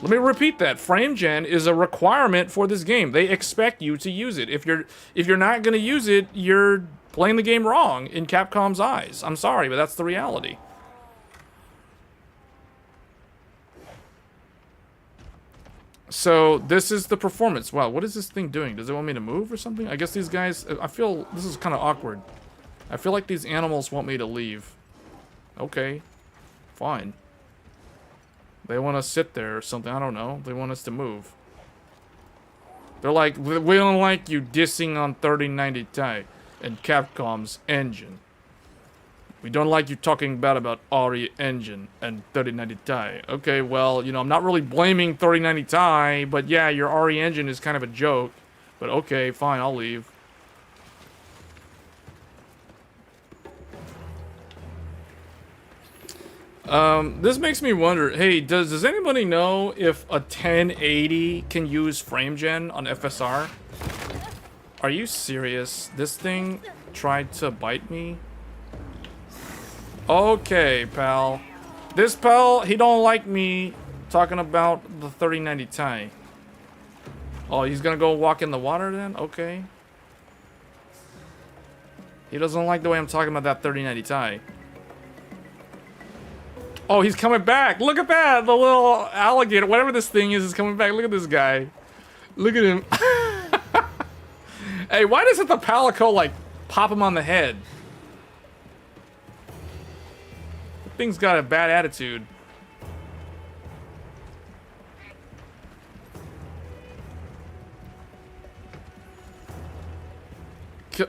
Let me repeat that. Frame gen is a requirement for this game. They expect you to use it. If you're not going to use it, you're playing the game wrong in Capcom's eyes. I'm sorry, but that's the reality. So, this is the performance. Wow, what is this thing doing? Does it want me to move or something? I guess these guys... I feel... This is kind of awkward. I feel like these animals want me to leave. Okay. Fine. They want to sit there or something. I don't know. They want us to move. They're like, we don't like you dissing on 3090 Ti and Capcom's engine. We don't like you talking bad about RE engine and 3090 Ti. Okay, well, you know, I'm not really blaming 3090 Ti, but yeah, your RE engine is kind of a joke. But okay, fine, I'll leave. This makes me wonder, hey, does anybody know if a 1080 can use frame gen on FSR? Are you serious? This thing tried to bite me? Okay, pal. This pal, he don't like me talking about the 3090 Ti. Oh, he's gonna go walk in the water then? Okay. He doesn't like the way I'm talking about that 3090 Ti. Oh, he's coming back. Look at that. The little alligator, whatever this thing is coming back. Look at this guy. Look at him. Hey, why doesn't the palico, like, pop him on the head? The thing's got a bad attitude.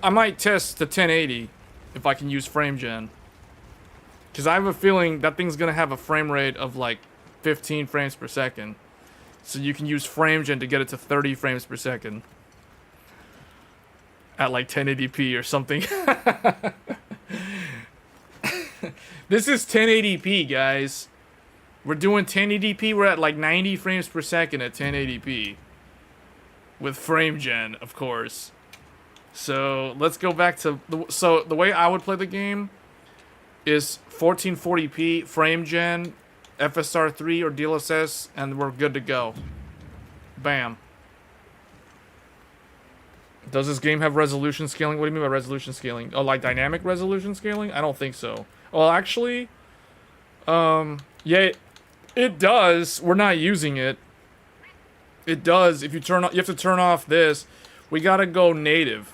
I might test the 1080 if I can use frame gen. Because I have a feeling that thing's going to have a frame rate of like 15 frames per second. So you can use frame gen to get it to 30 frames per second. At like 1080p or something. This is 1080p, guys. We're doing 1080p. We're at like 90 frames per second at 1080p. With frame gen, of course. So let's go back to... the way I would play the game is 1440p, frame gen, FSR 3 or DLSS, and we're good to go. Bam. Does this game have resolution scaling? What do you mean by resolution scaling? Oh, like dynamic resolution scaling? I don't think so. Well, actually, yeah, it does. We're not using it. It does. If you turn off, you have to turn off this. We gotta go native.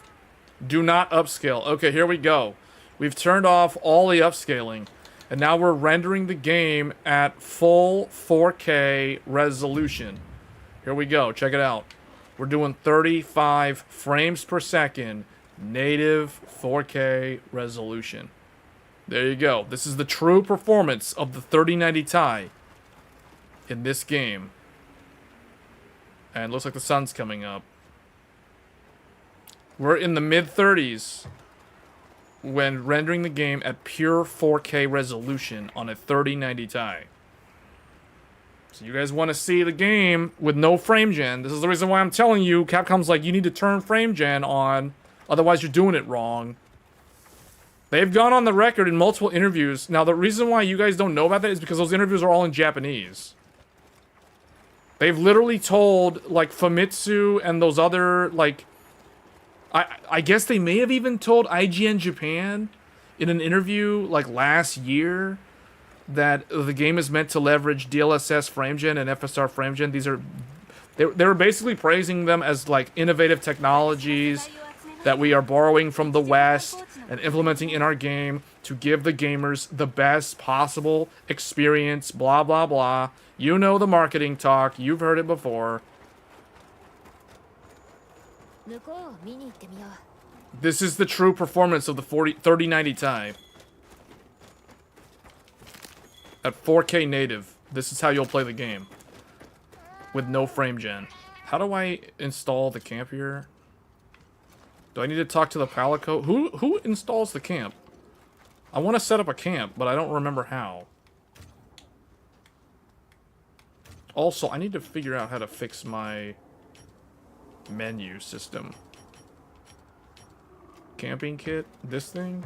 Do not upscale. Okay, here we go. We've turned off all the upscaling, and now we're rendering the game at full 4K resolution. Here we go. Check it out. We're doing 35 frames per second, native 4K resolution. There you go. This is the true performance of the 3090 Ti in this game. And it looks like the sun's coming up. We're in the mid-30s when rendering the game at pure 4K resolution on a 3090 Ti. So you guys want to see the game with no frame gen. This is the reason why I'm telling you, Capcom's like, you need to turn frame gen on, otherwise you're doing it wrong. They've gone on the record in multiple interviews. Now, the reason why you guys don't know about that is because those interviews are all in Japanese. They've literally told, like, Famitsu and those other, like... I guess they may have even told IGN Japan in an interview, like, last year, that the game is meant to leverage DLSS FrameGen and FSR FrameGen. These are... They were basically praising them as, like, innovative technologies that we are borrowing from the West and implementing in our game to give the gamers the best possible experience, blah, blah, blah. You know the marketing talk. You've heard it before. This is the true performance of the 3090 Ti. At 4K native, this is how you'll play the game. With no frame gen. How do I install the camp here? Do I need to talk to the Palico? Who installs the camp? I want to set up a camp, but I don't remember how. Also, I need to figure out how to fix my menu system. Camping kit? This thing?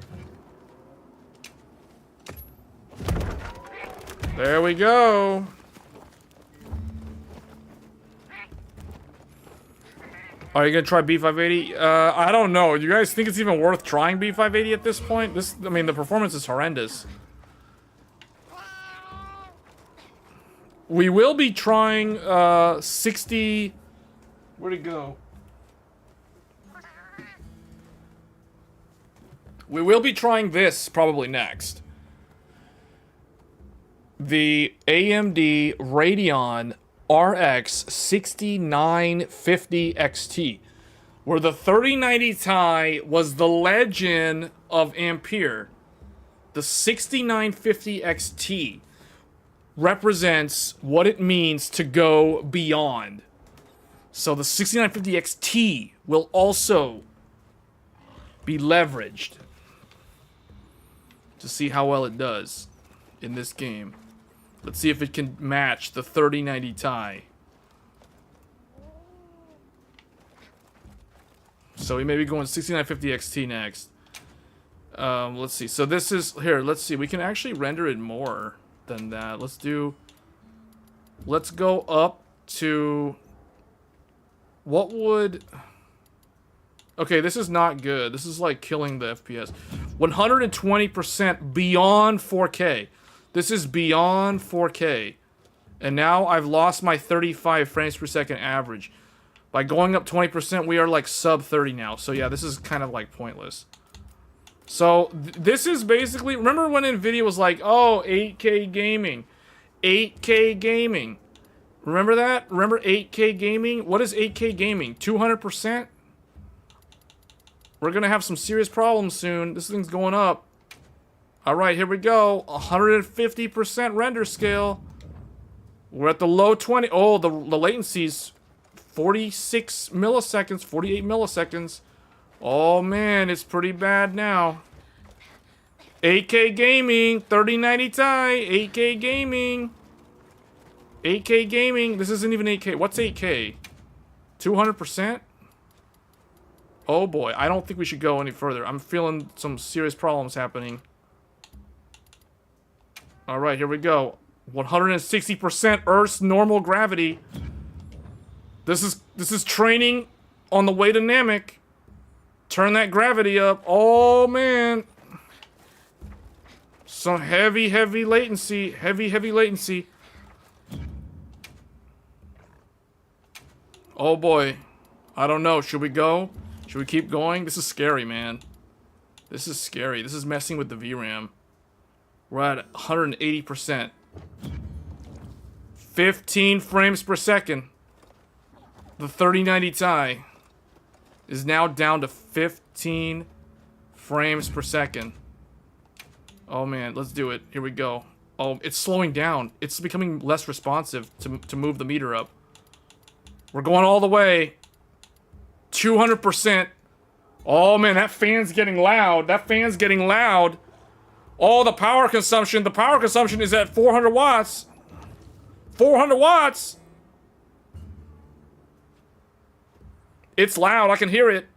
There we go! Are you gonna try B580? I don't know. You guys think it's even worth trying B580 at this point? I mean, the performance is horrendous. We will be trying, 60... Where'd it go? We will be trying this probably next. The AMD Radeon RX 6950 XT, where the 3090 Ti was the legend of Ampere. The 6950 XT represents what it means to go beyond. So the 6950 XT will also be leveraged to see how well it does in this game. Let's see if it can match the 3090 Ti. So we may be going 6950 XT next. Let's see. So this is here. Let's see. We can actually render it more than that. Let's go up to what would... Okay, this is not good. This is like killing the FPS. 120% beyond 4K. This is beyond 4K. And now I've lost my 35 frames per second average. By going up 20%, we are like sub 30 now. So yeah, this is kind of like pointless. So this is basically... Remember when NVIDIA was like, oh, 8K gaming. 8K gaming. Remember that? Remember 8K gaming? What is 8K gaming? 200%? We're going to have some serious problems soon. This thing's going up. Alright, here we go. 150% render scale. We're at the low 20. Oh, the latency's 46 milliseconds, 48 milliseconds. Oh man, it's pretty bad now. 8K gaming, 3090 Ti, 8K gaming. 8K gaming. This isn't even 8K. What's 8K? 200%? Oh boy, I don't think we should go any further. I'm feeling some serious problems happening. Alright, here we go. 160% Earth's normal gravity. This is training on the way to Namek. Turn that gravity up. Oh man. Some heavy latency. Heavy latency. Oh boy. I don't know. Should we go? Should we keep going? This is scary, man. This is scary. This is messing with the VRAM. We're at 180%. 15 frames per second. The 3090 Ti is now down to 15 frames per second. Oh man, let's do it. Here we go. Oh, it's slowing down. It's becoming less responsive to move the meter up. We're going all the way. 200%. Oh man, that fan's getting loud. That fan's getting loud. Oh, the power consumption. The power consumption is at 400 watts. 400 watts. It's loud. I can hear it.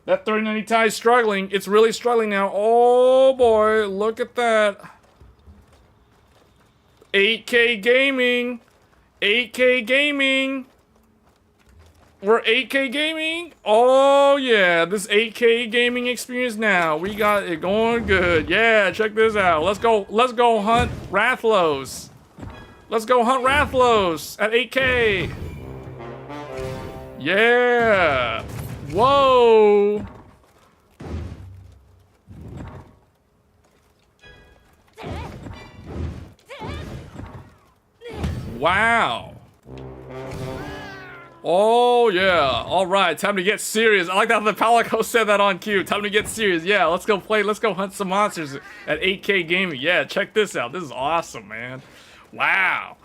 That 3090 Ti is struggling. It's really struggling now. Oh boy, look at that. 8K gaming. 8K gaming. We're 8K gaming. Oh yeah, this 8K gaming experience now. We got it going good. Yeah, check this out. Let's go hunt Rathlos. Let's go hunt Rathlos at 8K. Yeah. Whoa. Wow. Oh yeah. All right, time to get serious. I like that the Palico said that on cue. Time to get serious. Yeah, let's go play. Let's go hunt some monsters at 8K gaming. Yeah, check this out. This is awesome, man. Wow.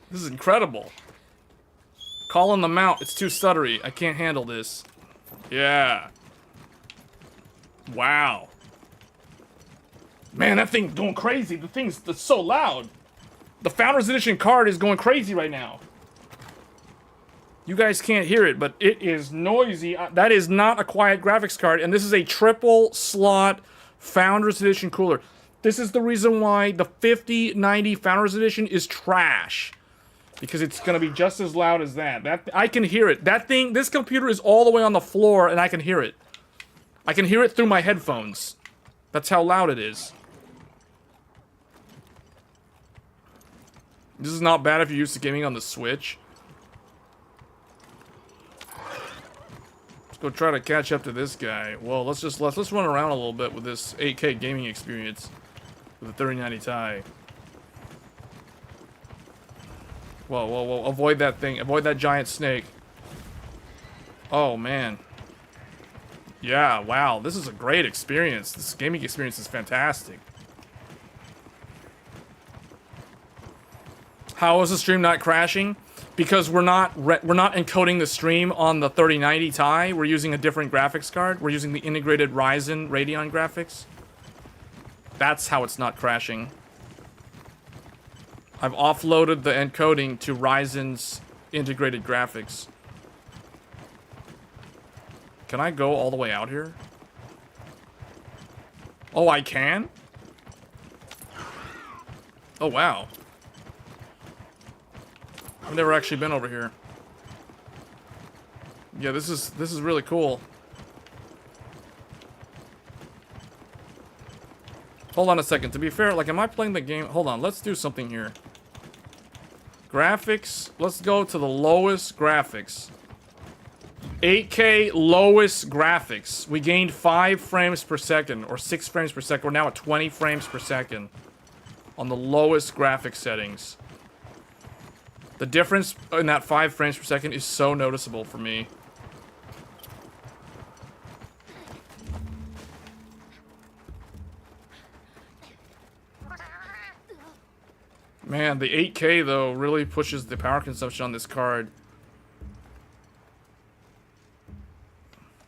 This is incredible. Calling the mount. It's too stuttery. I can't handle this. Yeah. Wow. Man, that thing's going crazy. The thing's so loud. The Founders Edition card is going crazy right now. You guys can't hear it, but it is noisy. That is not a quiet graphics card, and this is a triple slot Founders Edition cooler. This is the reason why the 5090 Founders Edition is trash. Because it's going to be just as loud as that. I can hear it. That thing, this computer is all the way on the floor, and I can hear it. I can hear it through my headphones. That's how loud it is. This is not bad if you're used to gaming on the Switch. Let's go try to catch up to this guy. Well, let's run around a little bit with this 8K gaming experience with the 3090 Ti. Whoa, whoa, whoa. Avoid that thing. Avoid that giant snake. Oh, man. Yeah, wow. This is a great experience. This gaming experience is fantastic. How is the stream not crashing? Because we're not encoding the stream on the 3090 Ti. We're using a different graphics card. We're using the integrated Ryzen Radeon graphics. That's how it's not crashing. I've offloaded the encoding to Ryzen's integrated graphics. Can I go all the way out here? Oh, I can? Oh, wow. I've never actually been over here. Yeah, this is really cool. Hold on a second. To be fair, like, am I playing the game? Hold on, let's do something here. Graphics. Let's go to the lowest graphics. 8K lowest graphics. We gained 5 frames per second, or 6 frames per second. We're now at 20 frames per second on the lowest graphics settings. The difference in that 5 frames per second is so noticeable for me. Man, the 8K, though, really pushes the power consumption on this card.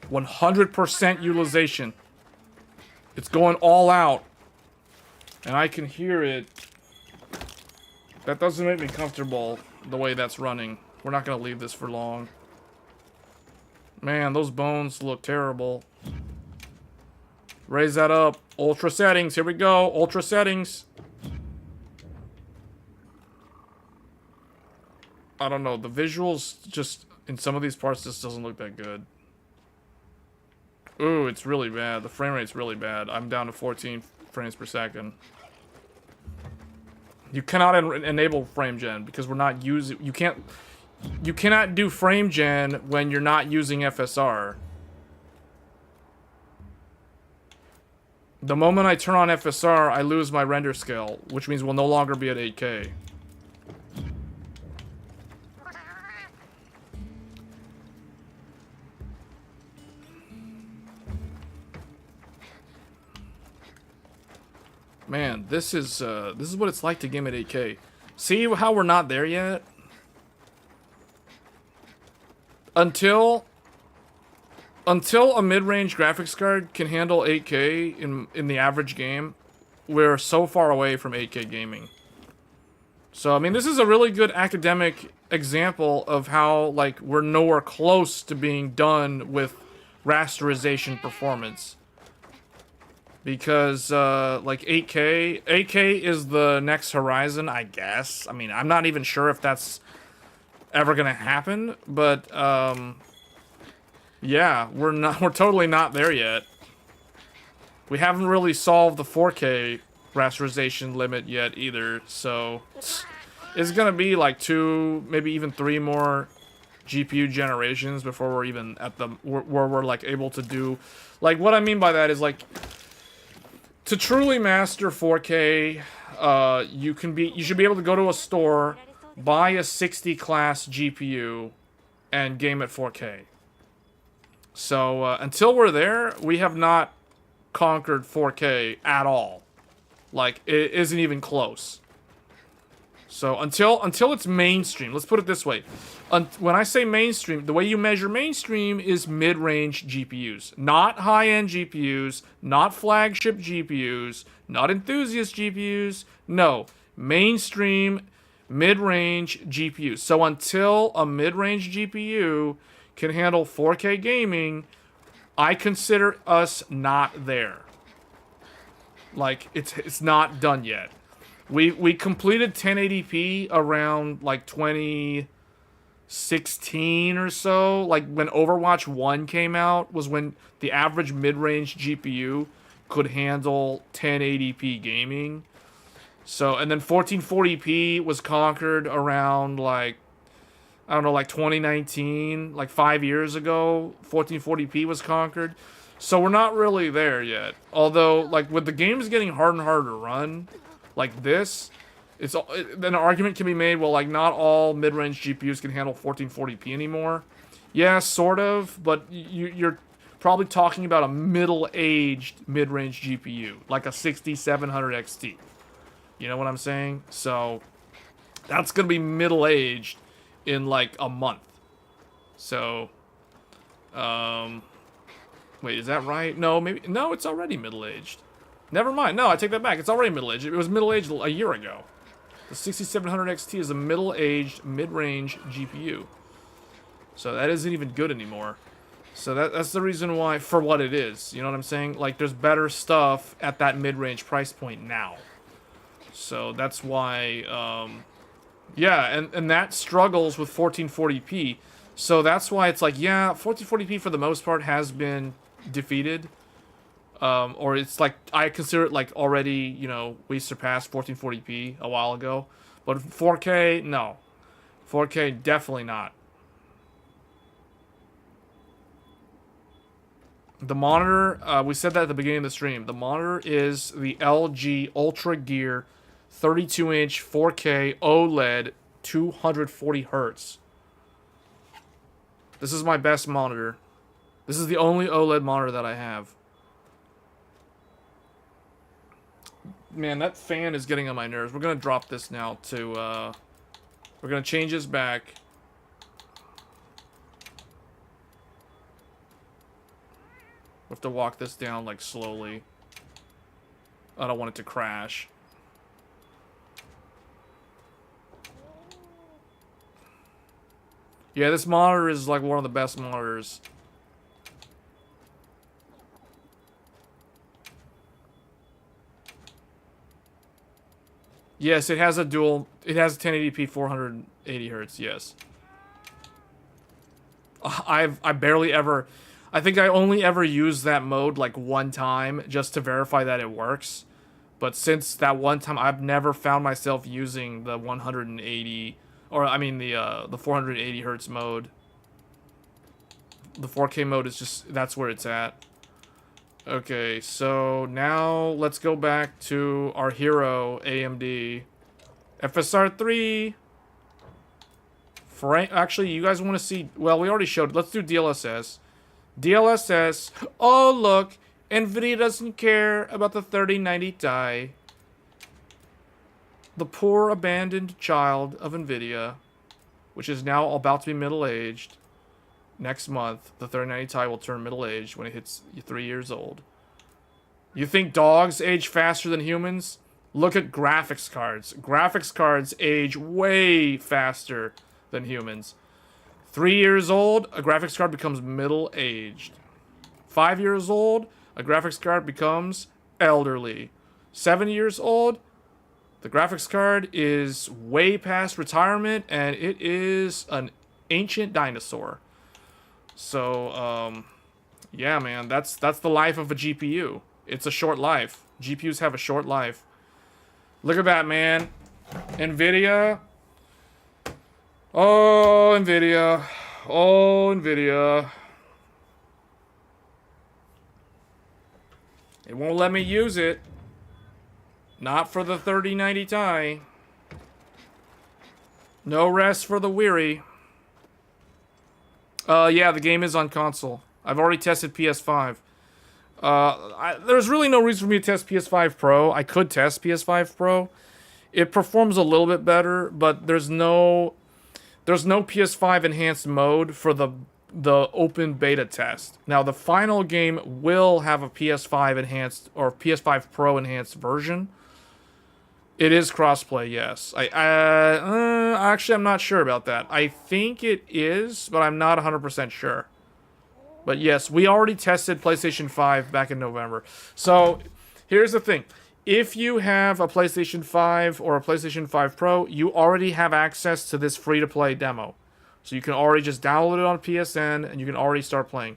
100% utilization. It's going all out. And I can hear it. That doesn't make me comfortable, the way that's running. We're not going to leave this for long. Man, those bones look terrible. Raise that up. Ultra settings. Here we go. Ultra settings. I don't know. The visuals just, in some of these parts, just doesn't look that good. Ooh, it's really bad. The frame rate's really bad. I'm down to 14 frames per second. You cannot enable frame gen because we're not using. You cannot do frame gen when you're not using FSR. The moment I turn on FSR, I lose my render scale, which means we'll no longer be at 8K. Man, this is what it's like to game at 8K. See how we're not there yet? Until a mid-range graphics card can handle 8K in the average game, we're so far away from 8K gaming. So, I mean, this is a really good academic example of how, like, we're nowhere close to being done with rasterization performance. Because, like, 8K is the next horizon, I guess. I mean, I'm not even sure if that's ever gonna happen, but, yeah, we're totally not there yet. We haven't really solved the 4K rasterization limit yet either, so it's gonna be like 2, maybe even 3 more GPU generations before we're even at the, where we're, like, able to do, like, what I mean by that is, like, to truly master 4K, you should be able to go to a store, buy a 60 class GPU, and game at 4K. So, until we're there, we have not conquered 4K at all. Like, it isn't even close. So until it's mainstream, let's put it this way. When I say mainstream, the way you measure mainstream is mid-range GPUs. Not high-end GPUs, not flagship GPUs, not enthusiast GPUs. No, mainstream, mid-range GPUs. So until a mid-range GPU can handle 4K gaming, I consider us not there. Like, it's not done yet. We completed 1080p around like 2016 or so. Like when Overwatch 1 came out was when the average mid-range GPU could handle 1080p gaming. So, and then 1440p was conquered around like, I don't know, like 2019, like 5 years ago. 1440p was conquered. So we're not really there yet. Although, like, with the games getting harder and harder to run, like this, then an argument can be made, well, like, not all mid-range GPUs can handle 1440p anymore. Yeah, sort of, but you're probably talking about a middle-aged mid-range GPU, like a 6700 XT. You know what I'm saying? So, that's going to be middle-aged in, like, a month. So, wait, is that right? No, maybe, no, it's already middle-aged. Never mind. No, I take that back. It's already middle-aged. It was middle-aged a year ago. The 6700 XT is a middle-aged, mid-range GPU. So that isn't even good anymore. So that's the reason why, for what it is. You know what I'm saying? Like, there's better stuff at that mid-range price point now. So that's why, yeah, and that struggles with 1440p. So that's why it's like, yeah, 1440p for the most part has been defeated. Or it's like, I consider it like already, you know, we surpassed 1440p a while ago. But 4K, no. 4K, definitely not. The monitor, we said that at the beginning of the stream. The monitor is the LG Ultra Gear 32-inch 4K OLED 240 Hertz. This is my best monitor. This is the only OLED monitor that I have. Man, that fan is getting on my nerves. We're going to drop this now to, we're going to change this back. We have to walk this down, like, slowly. I don't want it to crash. Yeah, this monitor is, like, one of the best monitors. Yes, it has a dual... It has 1080p 480 hertz, yes. I barely ever... I think I only ever used that mode, like, one time, just to verify that it works. But since that one time, I've never found myself using the 180... Or, I mean, the 480 hertz mode. The 4K mode is just... That's where it's at. Okay, so now let's go back to our hero, AMD. FSR3. Actually, you guys want to see... Well, we already showed... Let's do DLSS. DLSS. Oh, look. NVIDIA doesn't care about the 3090 Ti. The poor abandoned child of NVIDIA, which is now about to be middle-aged. Next month, the 3090 Ti will turn middle-aged when it hits 3 years old. You think dogs age faster than humans? Look at graphics cards. Graphics cards age way faster than humans. 3 years old, a graphics card becomes middle-aged. 5 years old, a graphics card becomes elderly. 7 years old, the graphics card is way past retirement, and it is an ancient dinosaur. So, yeah, man, that's the life of a GPU. It's a short life. GPUs have a short life. Look at that, man. NVIDIA. Oh, NVIDIA. Oh, NVIDIA. It won't let me use it. Not for the 3090 Ti. No rest for the weary. Yeah, the game is on console. I've already tested PS5. There's really no reason for me to test PS5 Pro. I could test PS5 Pro. It performs a little bit better, but there's no PS5 enhanced mode for the open beta test. Now the final game will have a PS5 enhanced or PS5 Pro enhanced version. It is crossplay, yes. Actually, I'm not sure about that. I think it is, but I'm not 100% sure. But yes, we already tested PlayStation 5 back in November. So here's the thing. If you have a PlayStation 5 or a PlayStation 5 Pro, you already have access to this free-to-play demo. So you can already just download it on PSN, and you can already start playing.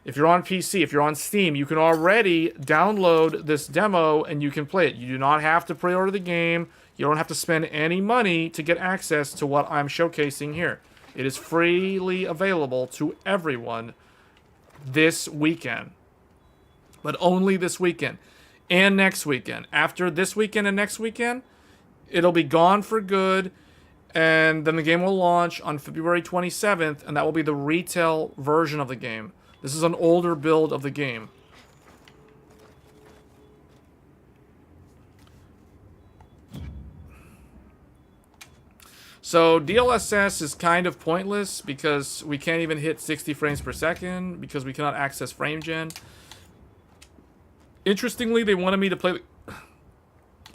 If you're on PC, if you're on Steam, you can already download this demo, and you can play it. You do not have to pre-order the game. You don't have to spend any money to get access to what I'm showcasing here. It is freely available to everyone this weekend. But only this weekend. And next weekend. After this weekend and next weekend, it'll be gone for good. And then the game will launch on February 27th, and that will be the retail version of the game. This is an older build of the game. So DLSS is kind of pointless because we can't even hit 60 frames per second because we cannot access frame gen. Interestingly, they wanted me to play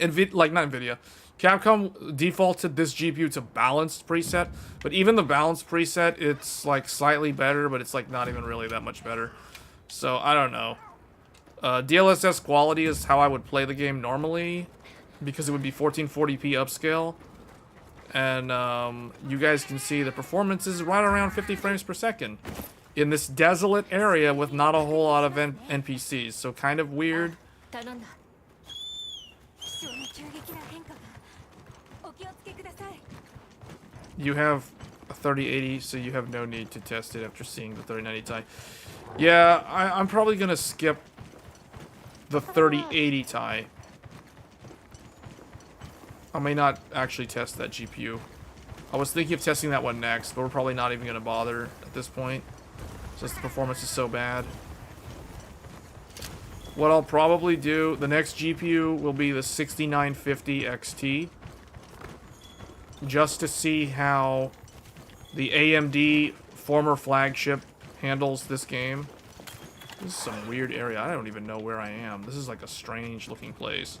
not NVIDIA. Capcom defaulted this GPU to balanced preset, but even the balanced preset, it's like slightly better, but it's like not even really that much better. So I don't know. DLSS quality is how I would play the game normally because it would be 1440p upscale. And you guys can see the performance is right around 50 frames per second in this desolate area with not a whole lot of NPCs. So kind of weird. You have a 3080, so you have no need to test it after seeing the 3090 Ti. Yeah, I'm probably going to skip the 3080 Ti. I may not actually test that GPU. I was thinking of testing that one next, but we're probably not even going to bother at this point, since the performance is so bad. What I'll probably do, the next GPU will be the 6950 XT. Just to see how the AMD former flagship handles this game. This is some weird area. I don't even know where I am. This is like a strange looking place.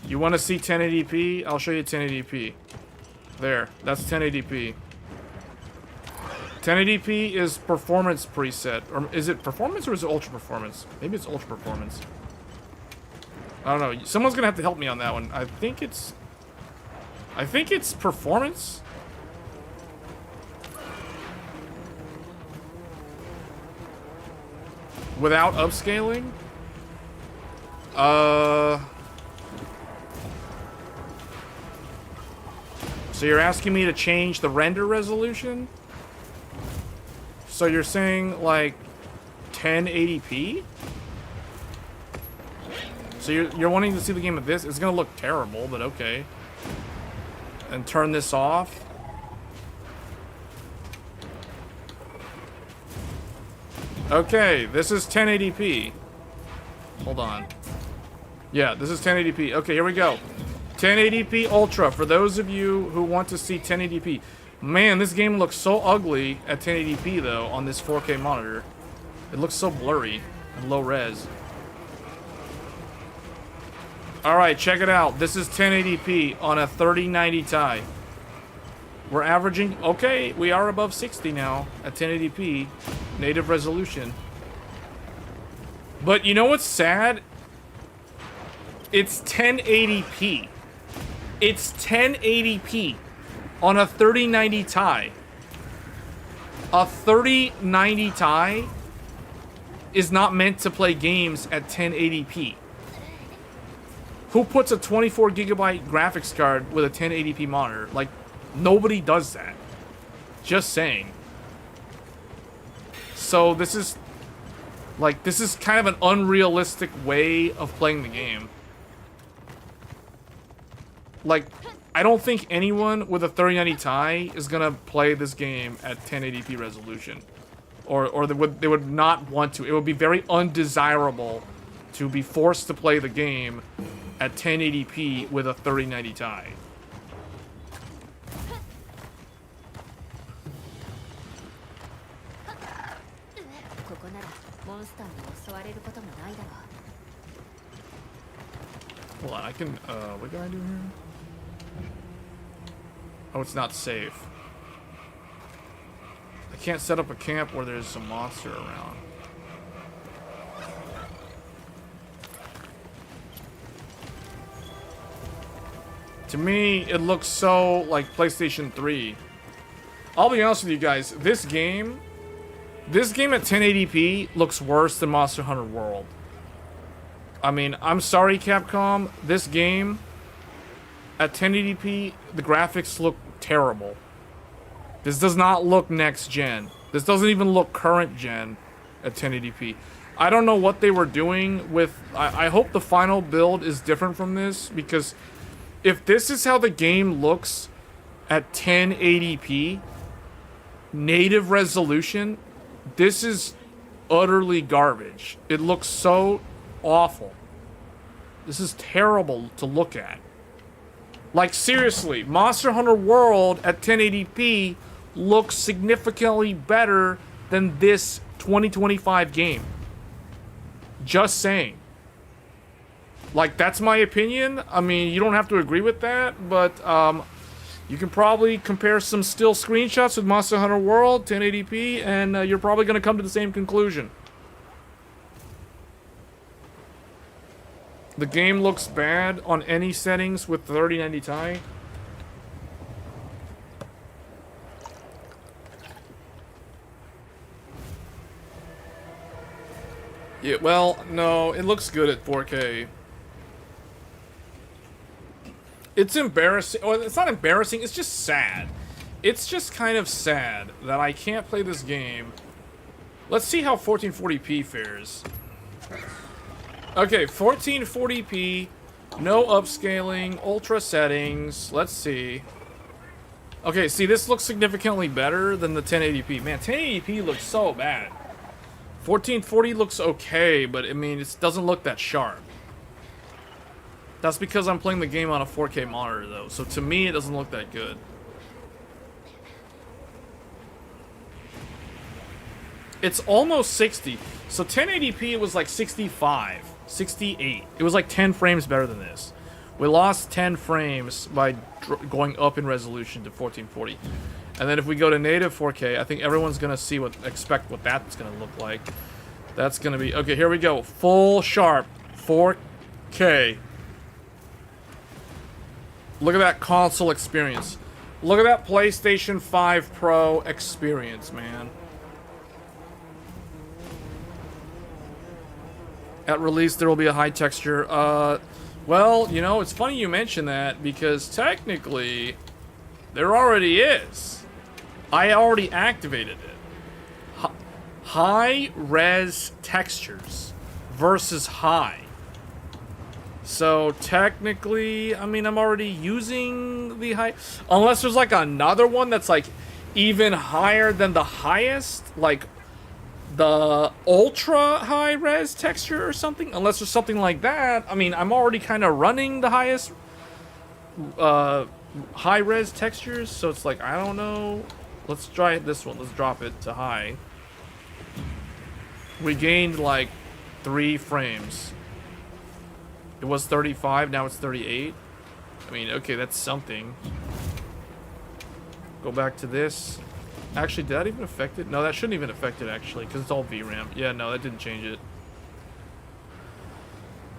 You want to see 1080p? I'll show you 1080p. There, that's 1080p. 1080p is performance preset. Or is it performance or is it ultra performance? Maybe it's ultra performance. I don't know. Someone's gonna have to help me on that one. I think it's performance. Without upscaling? So you're asking me to change the render resolution? So you're saying like 1080p? So you're wanting to see the game at this? It's gonna look terrible, but okay. And turn this off? Okay, this is 1080p. Hold on. Yeah, this is 1080p. Okay, here we go. 1080p Ultra, for those of you who want to see 1080p. Man, this game looks so ugly at 1080p, though, on this 4K monitor. It looks so blurry and low res. Alright, check it out. This is 1080p on a 3090 Ti. We're averaging... Okay, we are above 60 now at 1080p. Native resolution. But you know what's sad? It's 1080p. It's 1080p on a 3090 Ti. A 3090 Ti is not meant to play games at 1080p. Who puts a 24 gigabyte graphics card with a 1080p monitor? Like, nobody does that. Just saying. So this is kind of an unrealistic way of playing the game. Like, I don't think anyone with a 3090 Ti is gonna play this game at 1080p resolution. Or they would not want to. It would be very undesirable to be forced to play the game at 1080p with a 3090 Ti. Hold on, I can, what can I do here? Oh, it's not safe. I can't set up a camp where there's a monster around. To me, it looks so like PlayStation 3. I'll be honest with you guys, this game at 1080p looks worse than Monster Hunter World. I mean, I'm sorry, Capcom. This game at 1080p, the graphics look terrible. This does not look next gen. This doesn't even look current gen at 1080p. I don't know what they were doing with... I hope the final build is different from this, because if this is how the game looks at 1080p, native resolution, this is utterly garbage. It looks so awful. This is terrible to look at. Like, seriously, Monster Hunter World at 1080p looks significantly better than this 2025 game. Just saying. Like, that's my opinion. I mean, you don't have to agree with that, but you can probably compare some still screenshots with Monster Hunter World 1080p, and you're probably going to come to the same conclusion. The game looks bad on any settings with 3090 Ti. Yeah, well, no, it looks good at 4K. It's embarrassing. Well, it's not embarrassing, it's just sad. It's just kind of sad that I can't play this game. Let's see how 1440p fares. Okay, 1440p, no upscaling, ultra settings. Let's see. Okay, see, this looks significantly better than the 1080p. Man, 1080p looks so bad. 1440 looks okay, but I mean, it doesn't look that sharp. That's because I'm playing the game on a 4K monitor, though. So to me, it doesn't look that good. It's almost 60. So 1080p, it was like 65. 68. It was like 10 frames better than this. We lost 10 frames by going up in resolution to 1440. And then if we go to native 4K, I think everyone's gonna expect what that's gonna look like. That's gonna be okay. Here we go. Full sharp 4K. Look at that console experience. Look at that PlayStation 5 Pro experience, man. At release, there will be a high texture. Well, you know, it's funny you mention that because technically, there already is. I already activated it. High res textures versus high. So technically, I mean, I'm already using the high. Unless there's like another one that's like even higher than the highest, like the ultra high res texture or something. Unless there's something like that. I mean, I'm already kind of running the highest high res textures. So it's like, I don't know. Let's try this one. Let's drop it to high. We gained like 3 frames. It was 35, now it's 38. I mean, okay, that's something. Go back to this. Actually, did that even affect it? No, that shouldn't even affect it, actually, because it's all VRAM. Yeah, no, that didn't change it.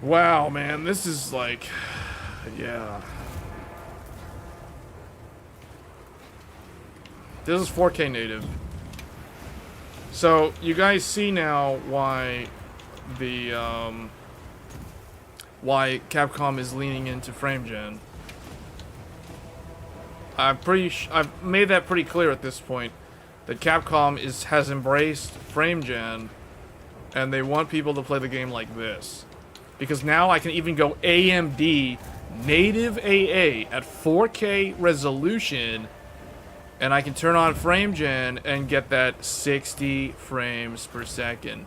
Wow, man, this is like... Yeah. This is 4K native. So, you guys see now why the, why Capcom is leaning into frame gen. I've made that pretty clear at this point that Capcom has embraced frame gen and they want people to play the game like this. Because now I can even go AMD native AA at 4K resolution, and I can turn on frame gen and get that 60 frames per second.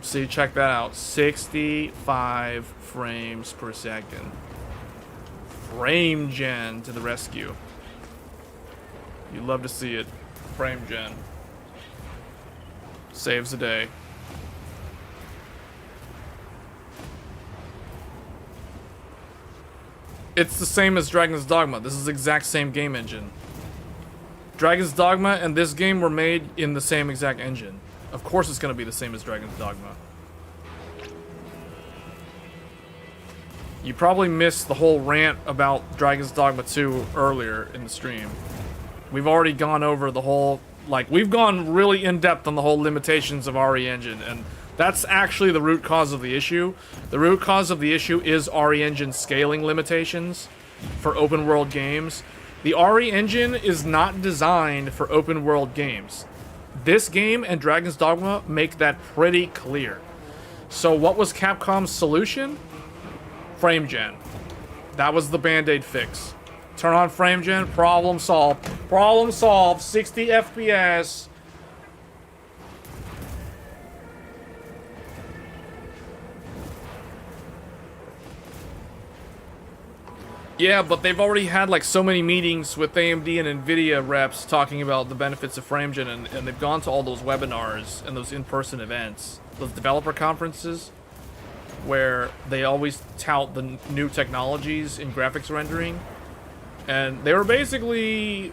See, check that out. 65 frames per second. Frame gen to the rescue. You love to see it. Frame gen. Saves the day. It's the same as Dragon's Dogma. This is the exact same game engine. Dragon's Dogma and this game were made in the same exact engine. Of course it's going to be the same as Dragon's Dogma. You probably missed the whole rant about Dragon's Dogma 2 earlier in the stream. We've already gone over the whole... Like, we've gone really in-depth on the whole limitations of RE Engine, and that's actually the root cause of the issue. The root cause of the issue is RE Engine scaling limitations for open-world games. The RE Engine is not designed for open-world games. This game and Dragon's Dogma make that pretty clear. So what was Capcom's solution? Frame gen. That was the band-aid fix. Turn on frame gen, problem solved. Problem solved, 60 FPS. Yeah, but they've already had like so many meetings with AMD and Nvidia reps talking about the benefits of frame gen, and they've gone to all those webinars and those in-person events, those developer conferences, where they always tout the new technologies in graphics rendering. And they basically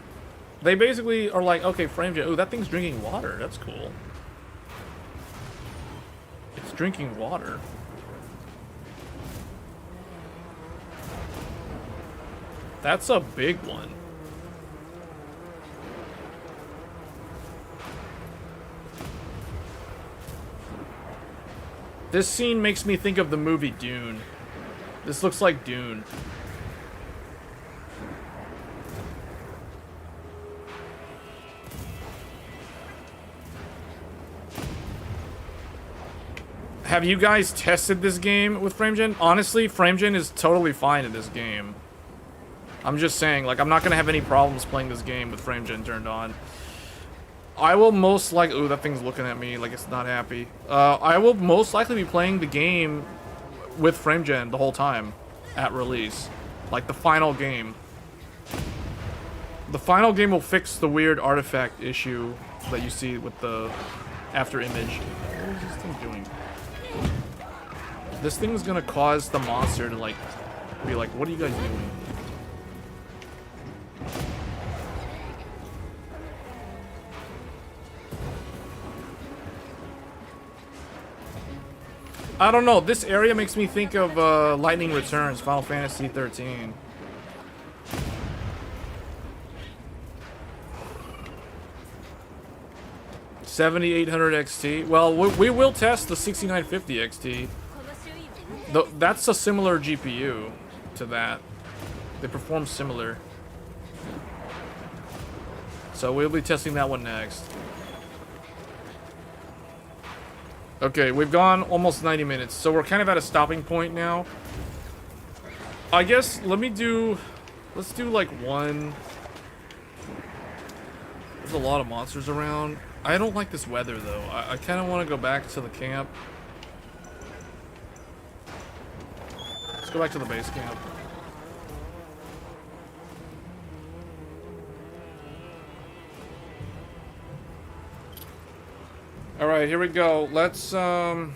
are like, okay, frame gen, ooh, that thing's drinking water, that's cool. It's drinking water. That's a big one. This scene makes me think of the movie Dune. This looks like Dune. Have you guys tested this game with FrameGen? Honestly, FrameGen is totally fine in this game. I'm just saying, like, I'm not gonna have any problems playing this game with FrameGen turned on. I will most likely... Ooh, that thing's looking at me like it's not happy. I will most likely be playing the game with FrameGen the whole time at release. Like, the final game. The final game will fix the weird artifact issue that you see with the after image. What is this thing doing? This thing's gonna cause the monster to, like, be like, what are you guys doing? I don't know, this area makes me think of Lightning Returns, Final Fantasy 13. $7,800 XT. Well, we will test the 6950 XT. That's a similar GPU to that. They perform similar. So we'll be testing that one next. Okay, we've gone almost 90 minutes, so we're kind of at a stopping point now. I guess, let's do like one... There's a lot of monsters around. I don't like this weather, though. I kind of want to go back to the camp. Let's go back to the base camp. Alright, here we go. Let's start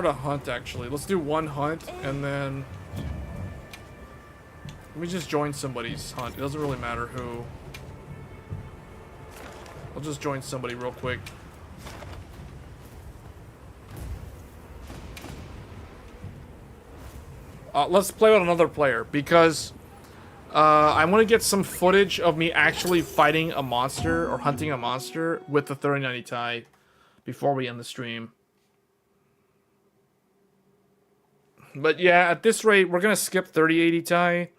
a hunt, actually. Let's do one hunt, and then... Let me just join somebody's hunt. It doesn't really matter who. I'll just join somebody real quick. Let's play with another player, because I want to get some footage of me actually fighting a monster or hunting a monster with the 3090 Ti before we end the stream. But yeah, at this rate, we're going to skip 3080 Ti.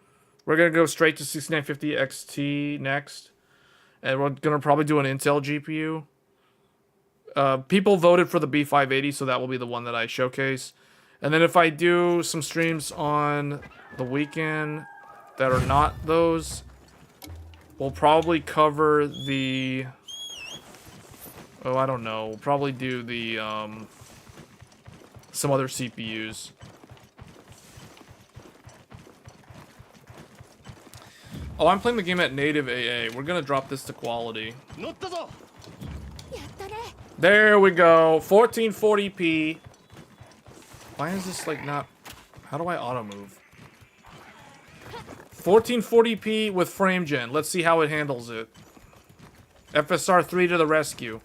We're going to go straight to 6950 XT next. And we're going to probably do an Intel GPU. People voted for the B580, so that will be the one that I showcase. And then if I do some streams on the weekend that are not those, we'll probably cover the... Oh, I don't know. We'll probably do the, some other CPUs. Oh, I'm playing the game at native AA. We're gonna drop this to quality. There we go. 1440p. Why is this like not... How do I auto move? 1440p with frame gen. Let's see how it handles it. FSR 3 to the rescue.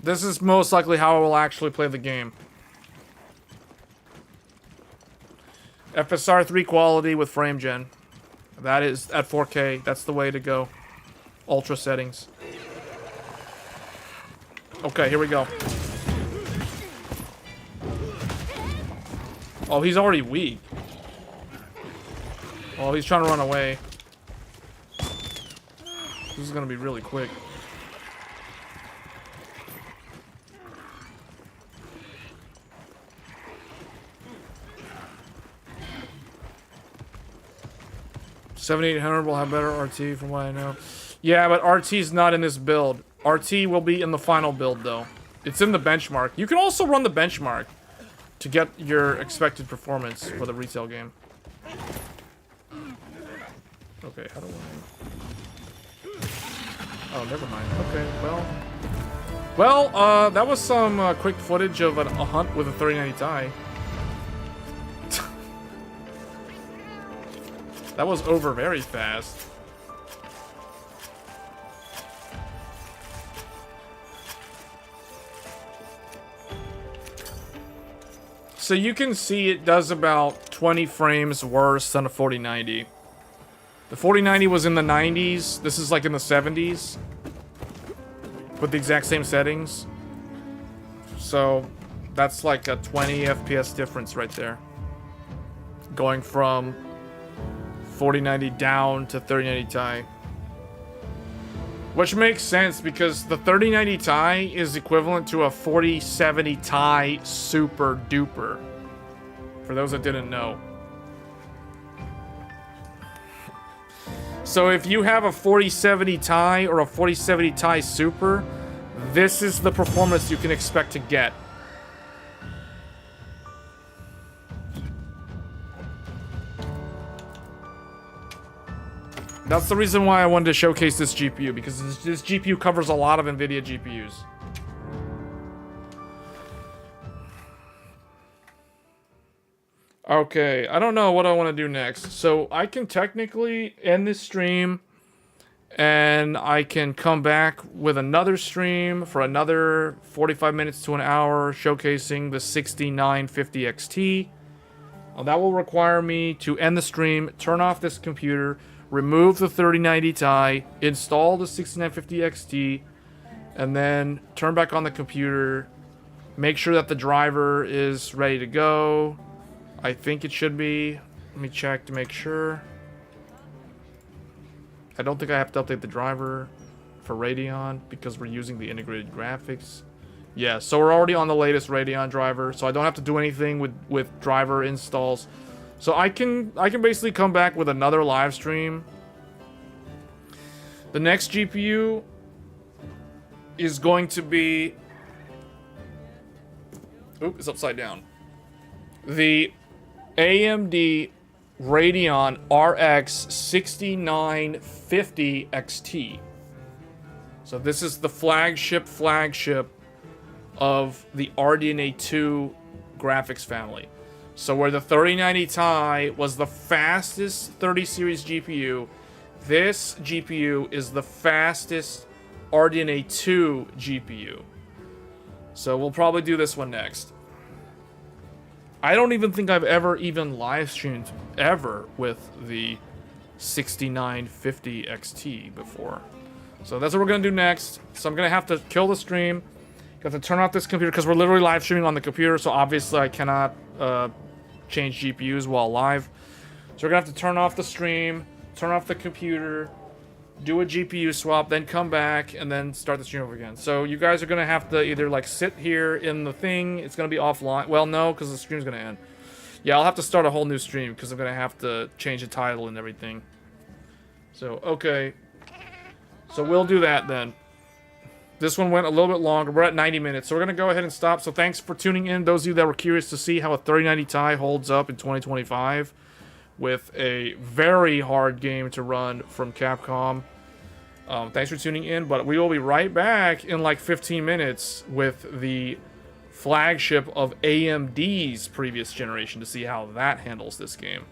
This is most likely how I will actually play the game. FSR 3 quality with frame gen. That is at 4K. That's the way to go. Ultra settings. Okay, here we go. Oh, he's already weak. Oh, he's trying to run away. This is gonna be really quick. $7,800 will have better RT from what I know. Yeah, but RT's not in this build. RT will be in the final build, though. It's in the benchmark. You can also run the benchmark to get your expected performance for the retail game. Okay, how do I... Oh, never mind. Okay, well... Well, that was some quick footage of a hunt with a 3090 Ti. That was over very fast. So you can see it does about 20 frames worse than a 4090. The 4090 was in the 90s. This is like in the 70s. With the exact same settings. So that's like a 20 FPS difference right there. Going from 4090 down to 3090 Ti. Which makes sense because the 3090 Ti is equivalent to a 4070 Ti Super Duper. For those that didn't know. So if you have a 4070 Ti or a 4070 Ti Super, this is the performance you can expect to get. That's the reason why I wanted to showcase this GPU, because this GPU covers a lot of NVIDIA GPUs. Okay, I don't know what I want to do next. So I can technically end this stream, and I can come back with another stream for another 45 minutes to an hour showcasing the 6950 XT. Well, that will require me to end the stream, turn off this computer, remove the 3090 Ti, install the 6950 XT, and then turn back on the computer, make sure that the driver is ready to go. I think it should be. Let me check to make sure. I don't think I have to update the driver for Radeon because we're using the integrated graphics. Yeah, so we're already on the latest Radeon driver, so I don't have to do anything with driver installs. So I can basically come back with another live stream. The next GPU is going to be... Oop, it's upside down. The AMD Radeon RX 6950 XT. So this is the flagship of the RDNA 2 graphics family. So where the 3090 Ti was the fastest 30 series GPU, this GPU is the fastest RDNA 2 GPU. So we'll probably do this one next. I don't even think I've ever even live streamed ever with the 6950 XT before. So that's what we're gonna do next. So I'm gonna have to kill the stream. Got to turn off this computer because we're literally live streaming on the computer, so obviously I cannot change GPUs while live. So we're gonna have to turn off the stream, turn off the computer, do a GPU swap, then come back, and then start the stream over again. So you guys are going to have to either, like, sit here in the thing. It's going to be offline. Well, no, because the stream's going to end. Yeah, I'll have to start a whole new stream, because I'm going to have to change the title and everything. So, okay. So we'll do that, then. This one went a little bit longer. We're at 90 minutes, so we're going to go ahead and stop. So thanks for tuning in. Those of you that were curious to see how a 3090 Ti holds up in 2025 with a very hard game to run from Capcom. Thanks for tuning in, but we will be right back in like 15 minutes with the flagship of AMD's previous generation to see how that handles this game.